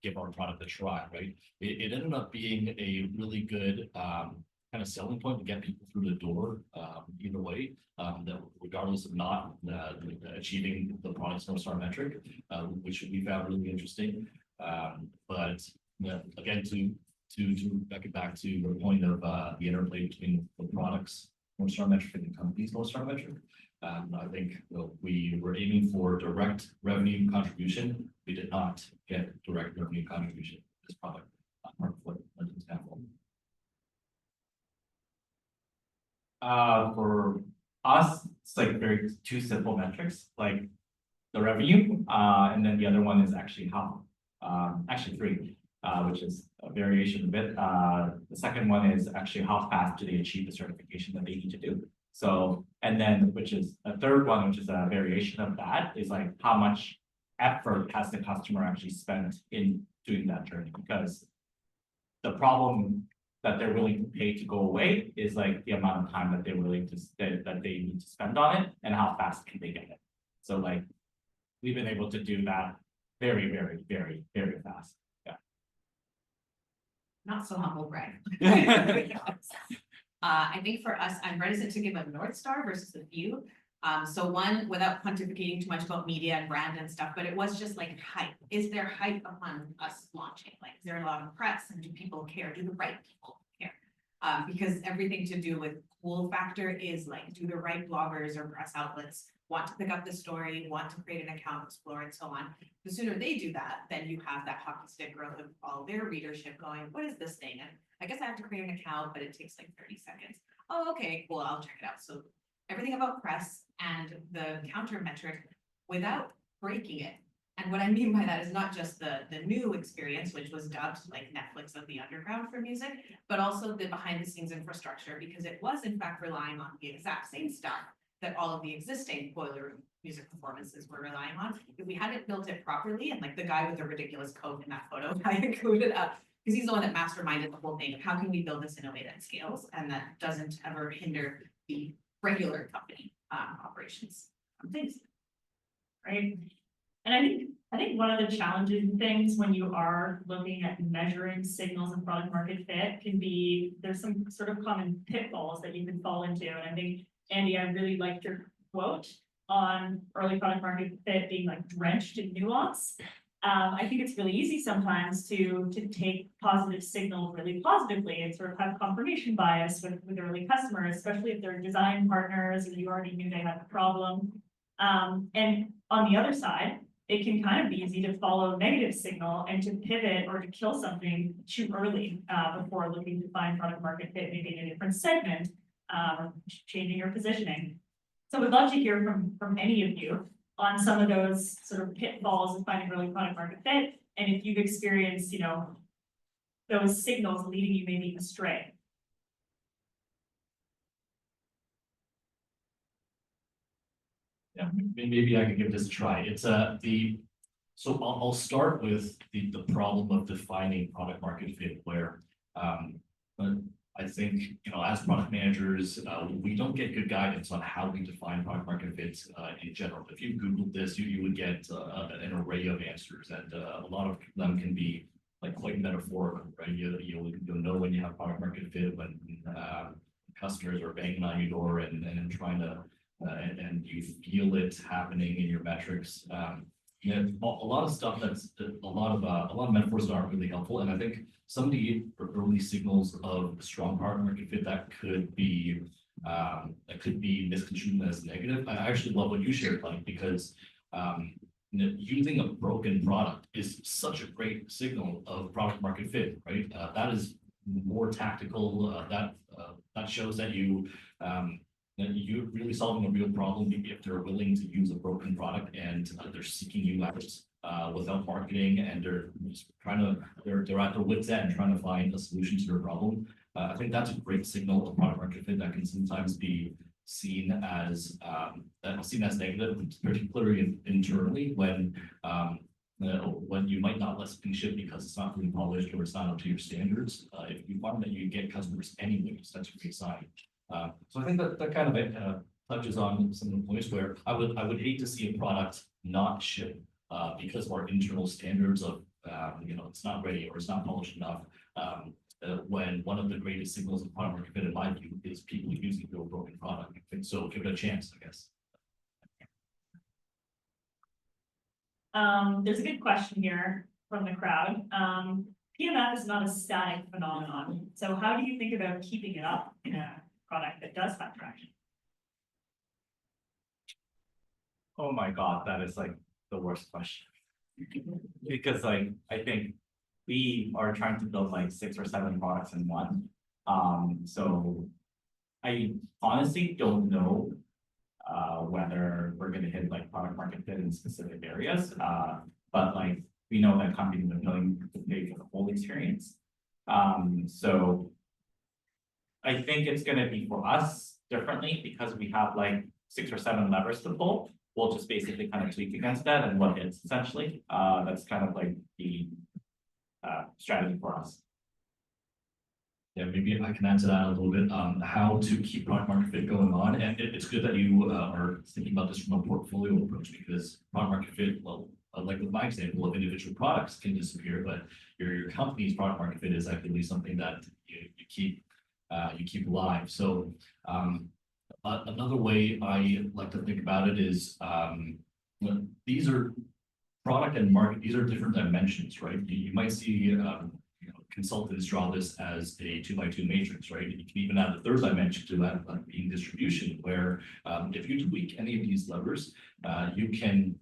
S7: give our product a try, right? It ended up being a really good kind of selling point to get people through the door either way, that regardless of not achieving the product's North Star metric, which we found really interesting. But again, to back it back to the point of the interplay between the products North Star metric and the company's North Star metric. I think we were aiming for direct revenue contribution. We did not get direct revenue contribution to this product.
S6: For us, it's like very two simple metrics, like the revenue, and then the other one is actually how, actually three, which is a variation of it. The second one is actually how fast do they achieve the certification that they need to do. So, and then which is a third one, which is a variation of that, is like how much effort has the customer actually spent in doing that journey, because the problem that they're willing to pay to go away is like the amount of time that they're willing to that they need to spend on it and how fast can they get it. So like we've been able to do that very, very, very, very fast. Yeah.
S4: Not so humble brag. I think for us, I'm reticent to give a North Star versus a few. So one, without pontificating too much about media and brand and stuff, but it was just like hype. Is there hype upon us launching? Like, is there a lot of press and do people care? Do the right people care? Because everything to do with cool factor is like, do the right bloggers or press outlets want to pick up the story, want to create an account, explore, and so on. The sooner they do that, then you have that hockey stick growth of all their readership going, what is this thing? And I guess I have to create an account, but it takes like 30 seconds. Oh, okay, cool, I'll check it out. So everything about press and the counter metric without breaking it. And what I mean by that is not just the new experience, which was dubbed like Netflix of the underground for music, but also the behind the scenes infrastructure, because it was in fact relying on the exact same stuff that all of the existing boiler room music performances were relying on. If we hadn't built it properly, and like the guy with the ridiculous coat in that photo, I included up, because he's the one that masterminded the whole thing of how can we build this in a way that scales and that doesn't ever hinder the regular company operations things.
S3: Right? And I think one of the challenging things when you are looking at measuring signals of product market fit can be, there's some sort of common pitfalls that you can fall into. And I think, Andy, I really liked your quote on early product market fit being like drenched in nuance. I think it's really easy sometimes to take positive signals really positively and sort of have confirmation bias with early customers, especially if they're design partners or you already knew they had a problem. And on the other side, it can kind of be easy to follow negative signal and to pivot or to kill something too early before looking to find product market fit, maybe in a different segment, changing your positioning. So we'd love to hear from any of you on some of those sort of pitfalls of finding early product market fit, and if you've experienced, those signals leading you maybe astray.
S7: Yeah, maybe I could give this a try. It's so I'll start with the problem of defining product market fit, where I think, as product managers, we don't get good guidance on how we define product market fit in general. If you Googled this, you would get an array of answers, and a lot of them can be like quite metaphorical, right? You'll know when you have product market fit when customers are banging on your door and trying to and you feel it happening in your metrics. A lot of stuff a lot of metaphors that aren't really helpful, and I think some of the early signals of strong product market fit that could be that could be misconstrued as negative. I actually love what you shared, Mike, because using a broken product is such a great signal of product market fit, right? That is more tactical, that shows that that you're really solving a real problem if they're willing to use a broken product and they're seeking you out without marketing, and they're just they're at their wits' end trying to find a solution to their problem. I think that's a great signal of product market fit that can sometimes be seen as negative, particularly internally when you might not let something ship because it's not really polished or it's not up to your standards. If you find that you get customers anyways, that's a great sign. So I think that kind of touches on some of the points where I would hate to see a product not ship because of our internal standards of it's not ready or it's not polished enough. When one of the greatest signals of product market fit in my view is people using your broken product. And so give it a chance, I guess.
S3: There's a good question here from the crowd. PMF is not a static phenomenon. So how do you think about keeping it up in a product that does have traction?
S6: Oh my God, that is like the worst question. Because like, I think we are trying to build like 6 or 7 products in one. So I honestly don't know whether we're gonna hit like product market fit in specific areas. But like, we know that companies are willing to pay for the whole experience. So I think it's gonna be for us differently because we have like 6 or 7 levers to pull. We'll just basically kind of tweak against that and what hits essentially. That's kind of like the strategy for us.
S7: Yeah, maybe I can answer that a little bit, how to keep product market fit going on. And it's good that you are thinking about this from a portfolio approach, because product market fit, well, like with my example of individual products can disappear, but your company's product market fit is actually something that you keep alive. So another way I like to think about it is these are product and market, these are different dimensions, right? You might see consultants draw this as a 2x2 matrix, right? You can even add the third dimension to that, being distribution, where if you tweak any of these levers, you can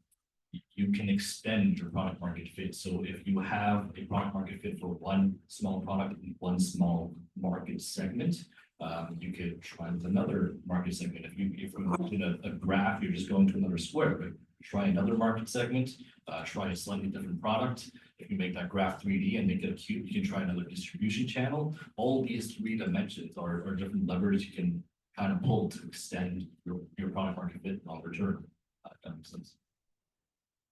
S7: extend your product market fit. So if you have a product market fit for one small product in one small market segment, you could try with another market segment. If you're in a graph, you're just going to another square, but try another market segment, try a slightly different product. If you make that graph 3D and make it a cube, you can try another distribution channel. All these 3 dimensions are different levers you can kind of pull to extend your product market fit longer term. That makes sense.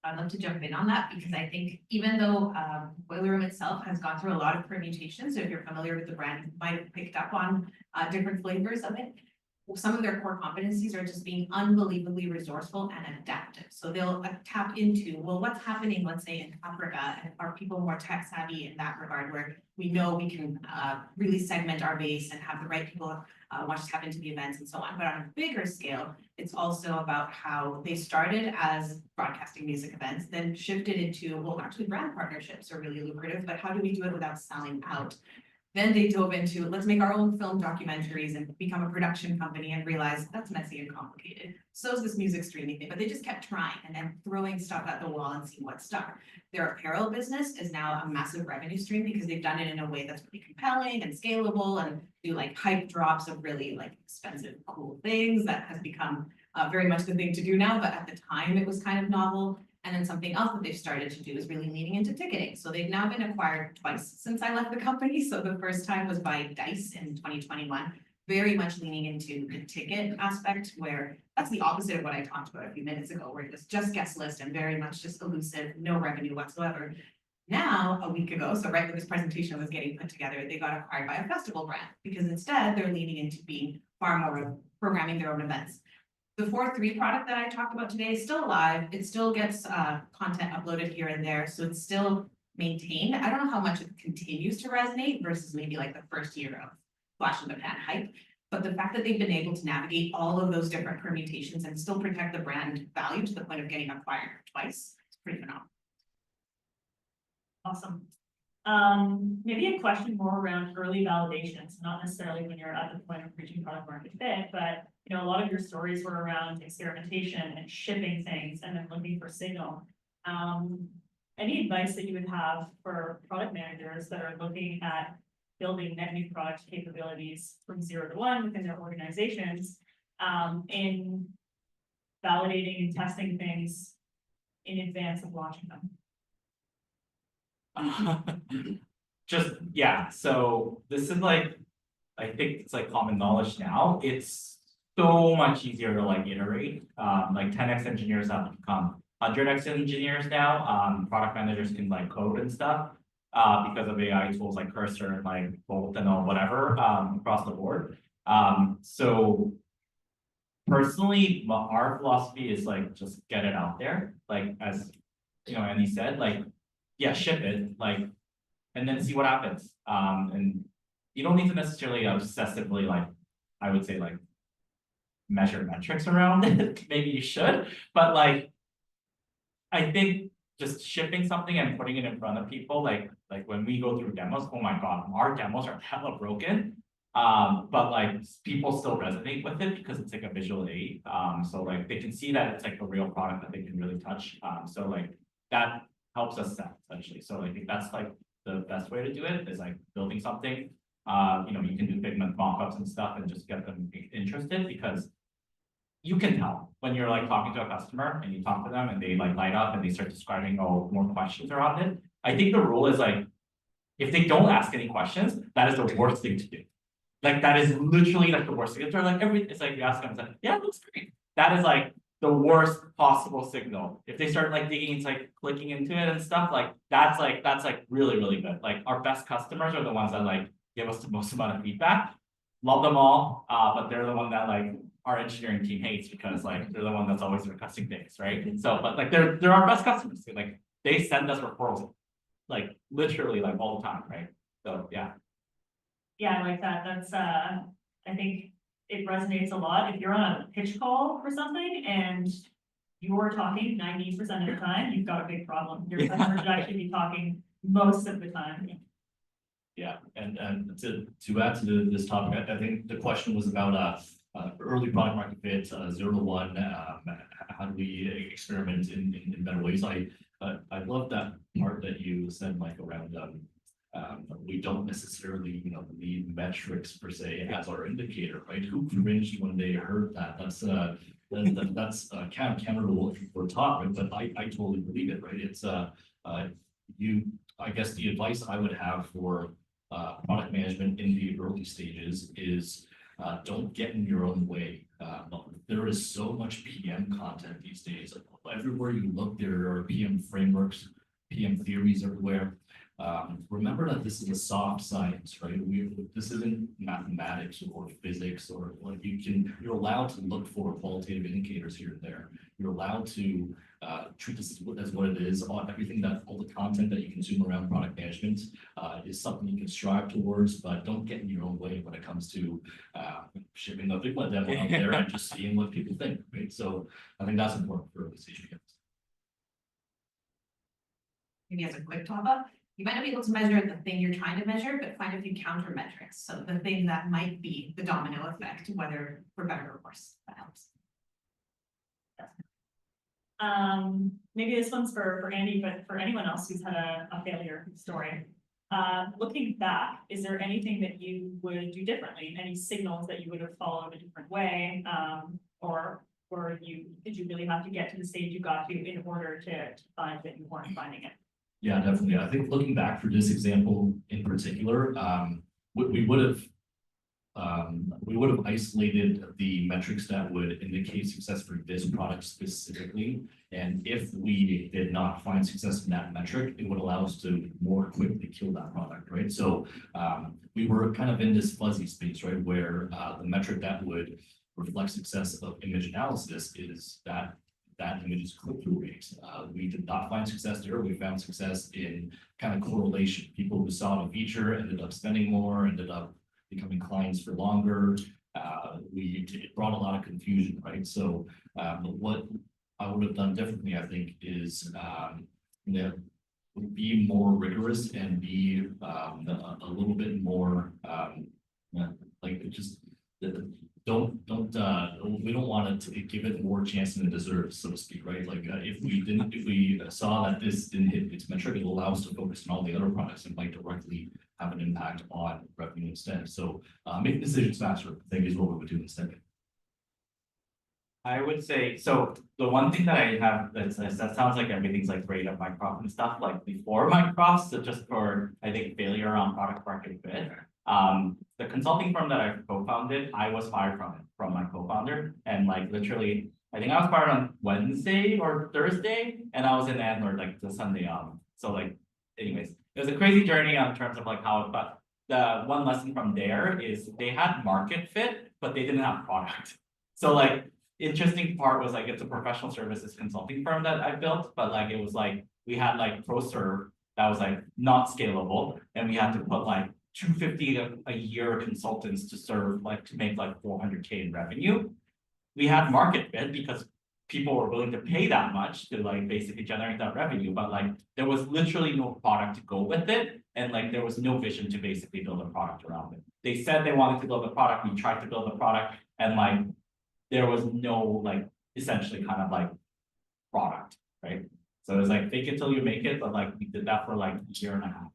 S4: I'd love to jump in on that because I think even though Boiler Room itself has gone through a lot of permutations, so if you're familiar with the brand, you might have picked up on different flavors of it. Some of their core competencies are just being unbelievably resourceful and adaptive. So they'll tap into, well, what's happening, let's say in Africa, and are people more tech savvy in that regard, where we know we can really segment our base and have the right people want to tap into the events and so on. But on a bigger scale, it's also about how they started as broadcasting music events, then shifted into, well, actually brand partnerships are really lucrative, but how do we do it without selling out? Then they dove into, let's make our own film documentaries and become a production company, and realize that's messy and complicated. So is this music streaming thing, but they just kept trying and then throwing stuff at the wall and seeing what stuck. Their apparel business is now a massive revenue stream because they've done it in a way that's really compelling and scalable, and do like hype drops of really like expensive, cool things that has become very much the thing to do now. But at the time it was kind of novel. And then something else that they've started to do is really leaning into ticketing. So they've now been acquired twice since I left the company. So the first time was by Dice in 2021, very much leaning into the ticket aspect, where that's the opposite of what I talked about a few minutes ago, where it was just guest list and very much just elusive, no revenue whatsoever. Now, a week ago, so right when this presentation was getting put together, they got acquired by a festival brand, because instead they're leaning into being far more of programming their own events. The 4.3 product that I talked about today is still alive. It still gets content uploaded here and there. So it's still maintained. I don't know how much it continues to resonate versus maybe like the first year of flash in the pan hype. But the fact that they've been able to navigate all of those different permutations and still protect the brand value to the point of getting acquired twice, it's pretty phenomenal.
S3: Awesome. Maybe a question more around early validations, not necessarily when you're at the point of reaching product market fit, but you know, a lot of your stories were around experimentation and shipping things and then looking for signal. Any advice that you would have for product managers that are looking at building net new product capabilities from 0 to 1 within their organizations, in validating and testing things in advance of launching them?
S6: Just, yeah, so this is like, I think it's like common knowledge now, it's so much easier to like iterate, like 10x engineers have become 100x engineers now, product managers can like code and stuff. Because of AI tools like Cursor and like Bolt and all whatever, across the board. So personally, our philosophy is like, just get it out there, like, as you know, Andy said, like, yeah, ship it, like, and then see what happens. And you don't need to necessarily obsessively, like, I would say, like, measure metrics around it. Maybe you should, but like, I think just shipping something and putting it in front of people, like when we go through demos, oh my god, our demos are hella broken. But like people still resonate with it because it's like a visual aid. So like they can see that it's like a real product that they can really touch. So like that helps us sell essentially. So I think that's like the best way to do it, is like building something. You know, you can do Figma mock-ups and stuff and just get them interested, because you can tell when you're like talking to a customer and you talk to them and they like light up and they start describing more questions around it. I think the rule is like, if they don't ask any questions, that is the worst thing to do. Like that is literally like the worst thing. They're like it's like you ask them, it's like, yeah, it looks great. That is like the worst possible signal. If they start like digging, it's like clicking into it and stuff, like that's like really, really good. Like our best customers are the ones that like give us the most amount of feedback. Love them all, but they're the one that like our engineering team hates, because like they're the one that's always requesting things, right? And so, but like they're our best customers. Like they send us referrals, like literally like all the time, right? So yeah.
S3: Yeah, I like that. That's, I think it resonates a lot. If you're on a pitch call for something and you're talking 90% of the time, you've got a big problem. Your customer should actually be talking most of the time.
S7: Yeah, and to add to this topic, I think the question was about early product market fit, 0 to 1. How do we experiment in better ways? I love that part that you said, Mike, around we don't necessarily, you know, need metrics per se as our indicator, right? Who cringed when they heard that? That's kind of counter to what we're taught, right? But I totally believe it, right? It's I guess the advice I would have for product management in the early stages is don't get in your own way. There is so much PM content these days. Everywhere you look, there are PM frameworks, PM theories everywhere. Remember that this is a soft science, right? This isn't mathematics or physics, or like you're allowed to look for qualitative indicators here and there. You're allowed to treat this as what it is. All the content that you consume around product management is something you can strive towards, but don't get in your own way when it comes to shipping a Figma demo out there and just seeing what people think, right? So I think that's important for early stage PMs.
S4: Maybe as a quick top up, you might not be able to measure the thing you're trying to measure, but find a few counter metrics. So the thing that might be the domino effect, whether for better or worse, that helps.
S3: Maybe this one's for Andy, but for anyone else who's had a failure story. Looking back, is there anything that you would do differently? Any signals that you would have followed a different way? Or did you really have to get to the stage you got to in order to find that you weren't finding it?
S7: Yeah, definitely. I think looking back for this example in particular, we would have isolated the metrics that would indicate success for this product specifically. And if we did not find success in that metric, it would allow us to more quickly kill that product, right? So we were kind of in this fuzzy space, right, where the metric that would reflect success of image analysis is that image's click-through rate. We did not find success there. We found success in kind of correlation. People who saw the feature ended up spending more, ended up becoming clients for longer. It brought a lot of confusion, right? So what I would have done differently, I think, is be more rigorous and be a little bit more like it just don't we don't want it to give it more chance than it deserves, so to speak, right? Like if we saw that this didn't hit its metric, it'll allow us to focus on all the other products and might directly have an impact on revenue instead. So making decisions faster, I think, is what we would do instead.
S6: I would say, so the one thing that I have that sounds like everything's like great at Mycroft and stuff, like before Mycroft, so just for, I think, failure on product market fit. The consulting firm that I co-founded, I was fired from my co-founder, and like literally, I think I was fired on Wednesday or Thursday, and I was in Adler like the Sunday so like, anyways, it was a crazy journey in terms of like how, but the one lesson from there is they had market fit, but they didn't have product. So like, interesting part was like, it's a professional services consulting firm that I built, but like, it was like, we had like ProServe that was like not scalable, and we had to put like 250 a year consultants to serve, like to make like 400K in revenue. We had market fit because people were willing to pay that much to like basically generate that revenue, but like there was literally no product to go with it, and like there was no vision to basically build a product around it. They said they wanted to build a product, we tried to build a product, and like there was no like essentially kind of like product, right? So it was like fake it till you make it, but like we did that for like a year and a half.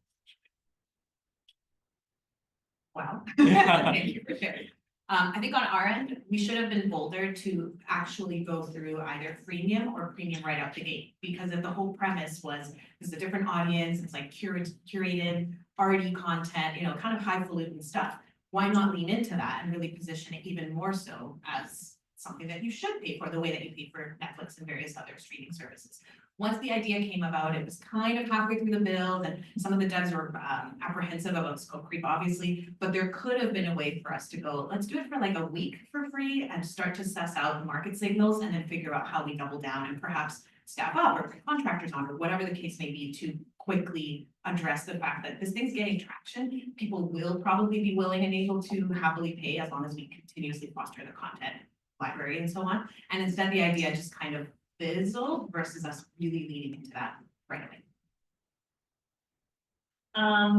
S8: Wow.
S6: Yeah.
S8: Thank you for sharing. I think on our end, we should have been bolder to actually go through either freemium or premium right out the gate. Because if the whole premise was, it's a different audience, it's like curated, already content, you know, kind of highfalutin stuff. Why not lean into that and really position it even more so as something that you should pay for, the way that you pay for Netflix and various other streaming services. Once the idea came about, it was kind of halfway through the build, and some of the devs were apprehensive about scope creep, obviously, but there could have been a way for us to go, let's do it for like a week for free and start to suss out market signals and then figure out how we double down and perhaps staff up or bring contractors on or whatever the case may be to quickly address the fact that this thing's getting traction. People will probably be willing and able to happily pay as long as we continuously foster the content library and so on. And instead the idea just kind of fizzled versus us really leaning into that right away.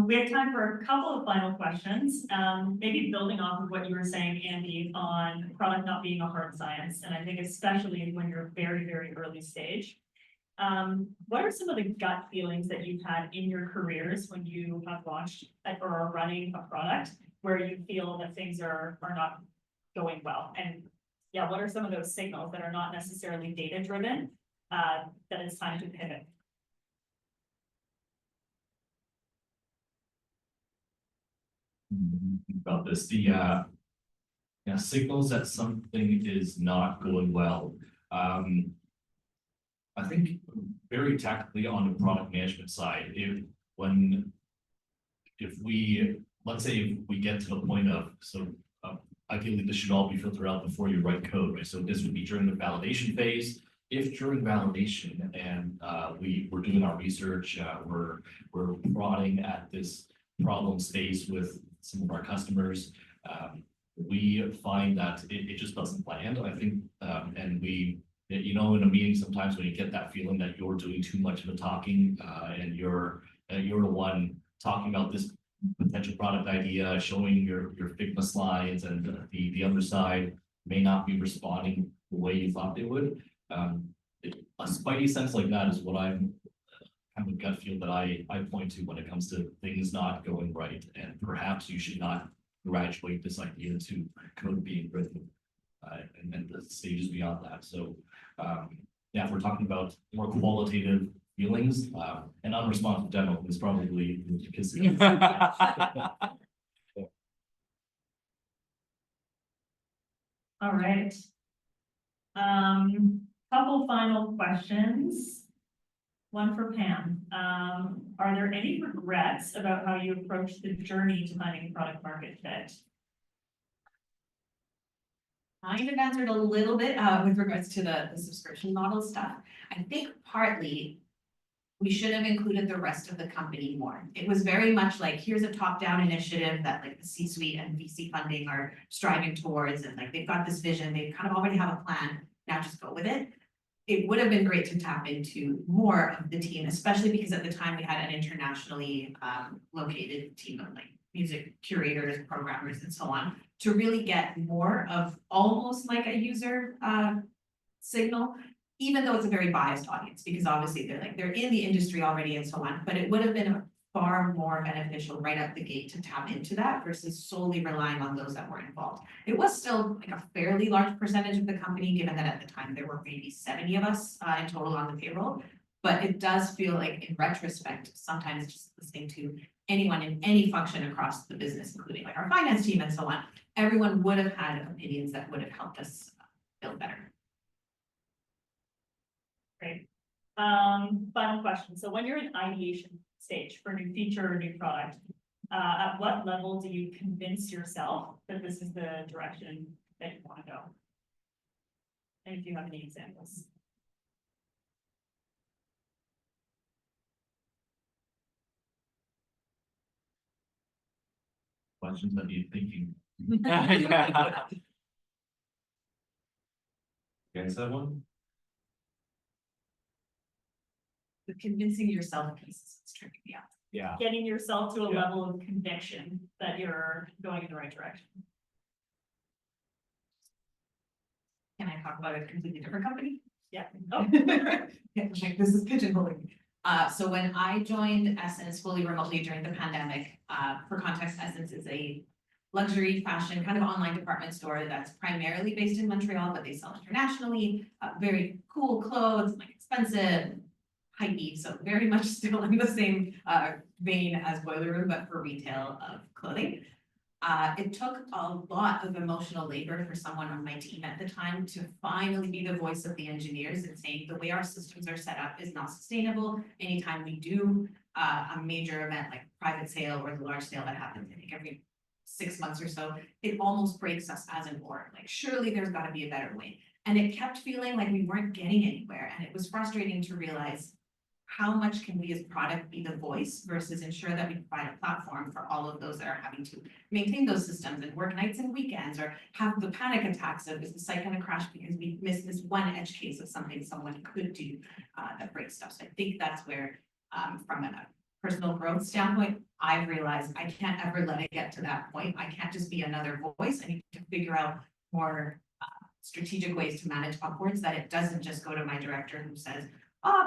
S3: We have time for a couple of final questions, maybe building off of what you were saying, Andy, on product not being a hard science. And I think especially when you're very, very early stage. What are some of the gut feelings that you've had in your careers when you have launched or are running a product where you feel that things are not going well? And yeah, what are some of those signals that are not necessarily data driven, that it's time to pivot?
S7: About this, signals that something is not going well. I think very tactically on the product management side, if we, let's say if we get to the point of, so ideally this should all be filtered out before you write code, right? So this would be during the validation phase. If during validation and we're doing our research, we're prodding at this problem space with some of our customers, we find that it just doesn't land, I think, and we, you know, in a meeting sometimes when you get that feeling that you're doing too much of the talking, and you're the one talking about this potential product idea, showing your Figma slides, and the other side may not be responding the way you thought they would. A spidey sense like that is what I'm kind of a gut feel that I point to when it comes to things not going right, and perhaps you should not graduate this idea to code being written, and the stages beyond that. So yeah, if we're talking about more qualitative feelings, an unresponsive demo is probably because
S3: All right. Couple final questions. One for Pam. Are there any regrets about how you approached the journey to finding product market fit?
S8: I even answered a little bit with regards to the subscription model stuff. I think partly we should have included the rest of the company more. It was very much like, here's a top-down initiative that like the C-suite and VC funding are striving towards, and like they've got this vision, they kind of already have a plan, now just go with it. it would have been great to tap into more of the team, especially because at the time we had an internationally located team of like music curators, programmers, and so on, to really get more of almost like a user signal, even though it's a very biased audience, because obviously they're in the industry already and so on, but it would have been far more beneficial right up the gate to tap into that versus solely relying on those that were involved. It was still like a fairly large percentage of the company, given that at the time there were maybe 70 of us in total on the payroll. But it does feel like in retrospect, sometimes just listening to anyone in any function across the business, including like our finance team and so on, everyone would have had opinions that would have helped us build better.
S3: Great. Final question. So when you're in ideation stage for a new feature or new product, at what level do you convince yourself that this is the direction that you want to go? And if you have any examples.
S7: Questions of you thinking.
S6: Yeah.
S7: You guys have one?
S8: The convincing yourself piece is what's tricky me out.
S6: Yeah.
S3: Getting yourself to a
S6: Yeah.
S3: level of conviction that you're going in the right direction.
S8: Can I talk about a completely different company?
S3: Yeah. Oh,
S8: Yeah, like this is pigeonholing. So when I joined Essence fully remotely during the pandemic, for context, Essence is a luxury fashion kind of online department store that's primarily based in Montreal, but they sell internationally, very cool clothes, like expensive, hypey, so very much still in the same vein as Boiler Room, but for retail of clothing. It took a lot of emotional labor for someone on my team at the time to finally be the voice of the engineers and saying the way our systems are set up is not sustainable. Anytime we do a major event like private sale or the large sale that happens, I think every 6 months or so, it almost breaks us as an org. Like surely there's got to be a better way. And it kept feeling like we weren't getting anywhere. And it was frustrating to realize how much can we as product be the voice versus ensure that we provide a platform for all of those that are having to maintain those systems and work nights and weekends or have the panic attacks of is the site going to crash because we missed this one edge case of something someone could do that breaks stuff. So I think that's where from a personal growth standpoint, I've realized I can't ever let it get to that point. I can't just be another voice. I need to figure out more strategic ways to manage upwards, that it doesn't just go to my director who says,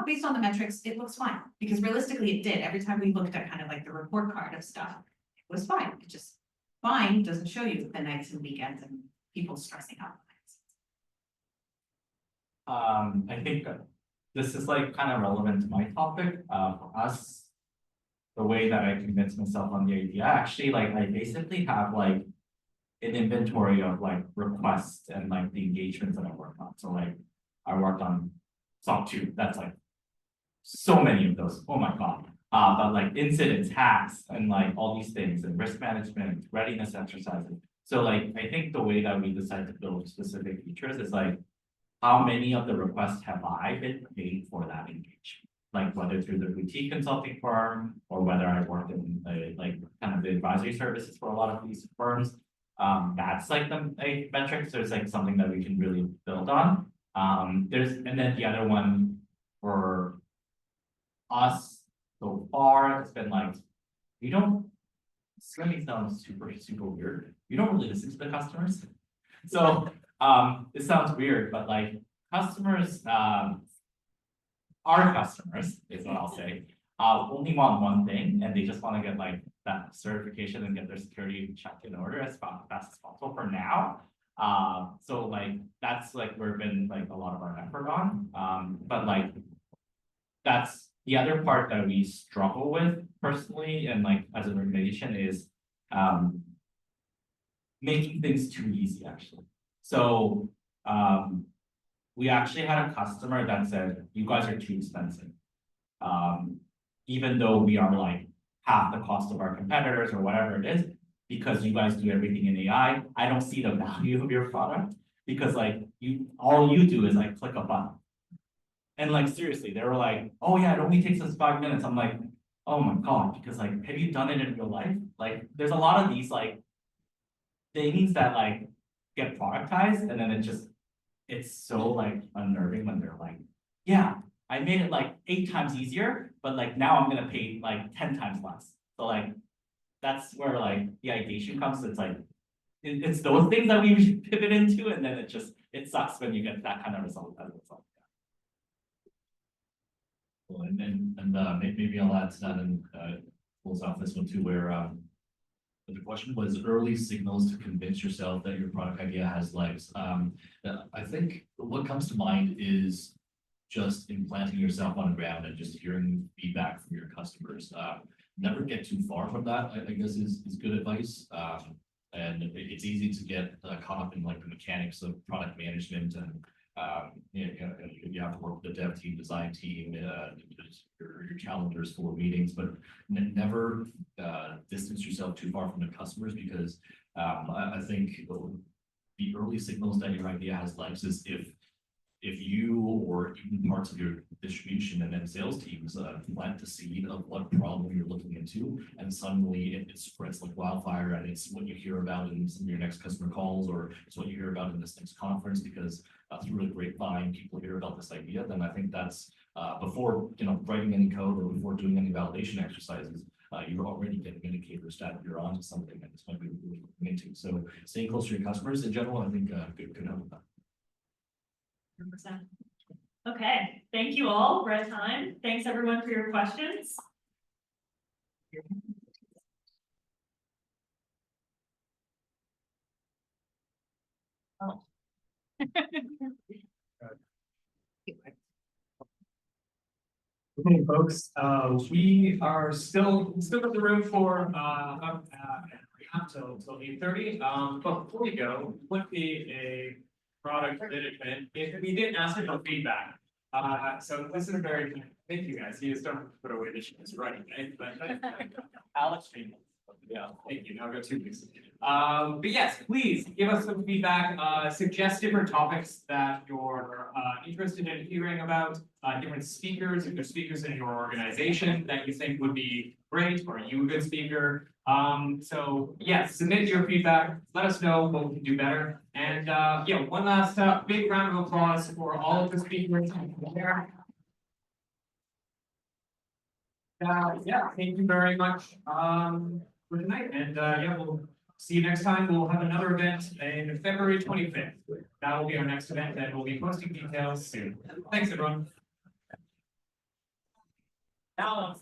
S8: based on the metrics, it looks fine. Because realistically, it did. Every time we looked at kind of like the report card of stuff, it was fine. It just fine doesn't show you the nights and weekends and people stressing out.
S6: I think this is like kind of relevant to my topic. For us, the way that I convince myself on the idea, actually, like I basically have like an inventory of like requests and like the engagements that I worked on. So like I worked on SOC 2, that's like so many of those. Oh my God. But like incidents, hacks, and like all these things, and risk management, readiness exercises. So like I think the way that we decide to build specific features is like how many of the requests have I been paid for that engagement? Like whether through the boutique consulting firm or whether I worked in like kind of the advisory services for a lot of these firms. That's like the metrics. So it's like something that we can really build on. And then the other one for us so far, it's been like, it's gonna be sound super weird. You don't really listen to the customers. So, it sounds weird, but like customers, our customers is what I'll say, only want one thing, and they just want to get like that certification and get their security checked in order as fast as possible for now. So like, that's like where been like a lot of our effort on, but like, that's the other part that we struggle with personally, and like as an organization is, making things too easy actually. So, we actually had a customer that said, you guys are too expensive. Even though we are like half the cost of our competitors or whatever it is, because you guys do everything in AI, I don't see the value of your product because like all you do is like click a button. And like, seriously, they were like, oh yeah, it only takes us 5 minutes. I'm like, oh my God, because like, have you done it in real life? Like, there's a lot of these like things that like get productized and then it just it's so like unnerving when they're like, yeah, I made it like 8 times easier, but like now I'm gonna pay like 10 times less. So like, that's where like the ideation comes, it's like, it's those things that we should pivot into, and then it sucks when you get that kind of result as a result.
S7: Well, maybe I'll add to that and close off this one too, where the question was early signals to convince yourself that your product idea has legs. I think what comes to mind is just implanting yourself on the ground and just hearing feedback from your customers. Never get too far from that, I guess is good advice. And it's easy to get caught up in like the mechanics of product management and you have to work with the dev team, design team, your calendars full of meetings, but never distance yourself too far from the customers, because I think the early signals that your idea has legs is if you or even parts of your distribution and then sales teams plant the seed of what problem you're looking into, and suddenly it spreads like wildfire, and it's what you hear about in some of your next customer calls, or it's what you hear about in this next conference, because through the grapevine people hear about this idea, then I think that's before writing any code or before doing any validation exercises, you're already getting indicators that you're onto something and it's going to be really looking into. So staying close to your customers in general, I think could help with that.
S3: 100%. Okay, thank you all. We're at time. Thanks everyone for your questions. Oh.
S1: Okay, folks, we are still in the room for till 8:30. But before we go, would be a product management if we didn't ask for feedback. So this is a very, thank you guys. You just don't put away the shoes, right? But Alex, yeah, thank you. Now I've got 2 weeks. But yes, please give us some feedback. Suggest different topics that you're interested in hearing about. Different speakers, if there's speakers in your organization that you think would be great, or are you a good speaker? So yes, submit your feedback. Let us know what we can do better. And yeah, one last big round of applause for all of the speakers there. Yeah, thank you very much for tonight, and yeah, we'll see you next time. We'll have another event in February 25th. That will be our next event, and we'll be posting details soon. Thanks, everyone. Now,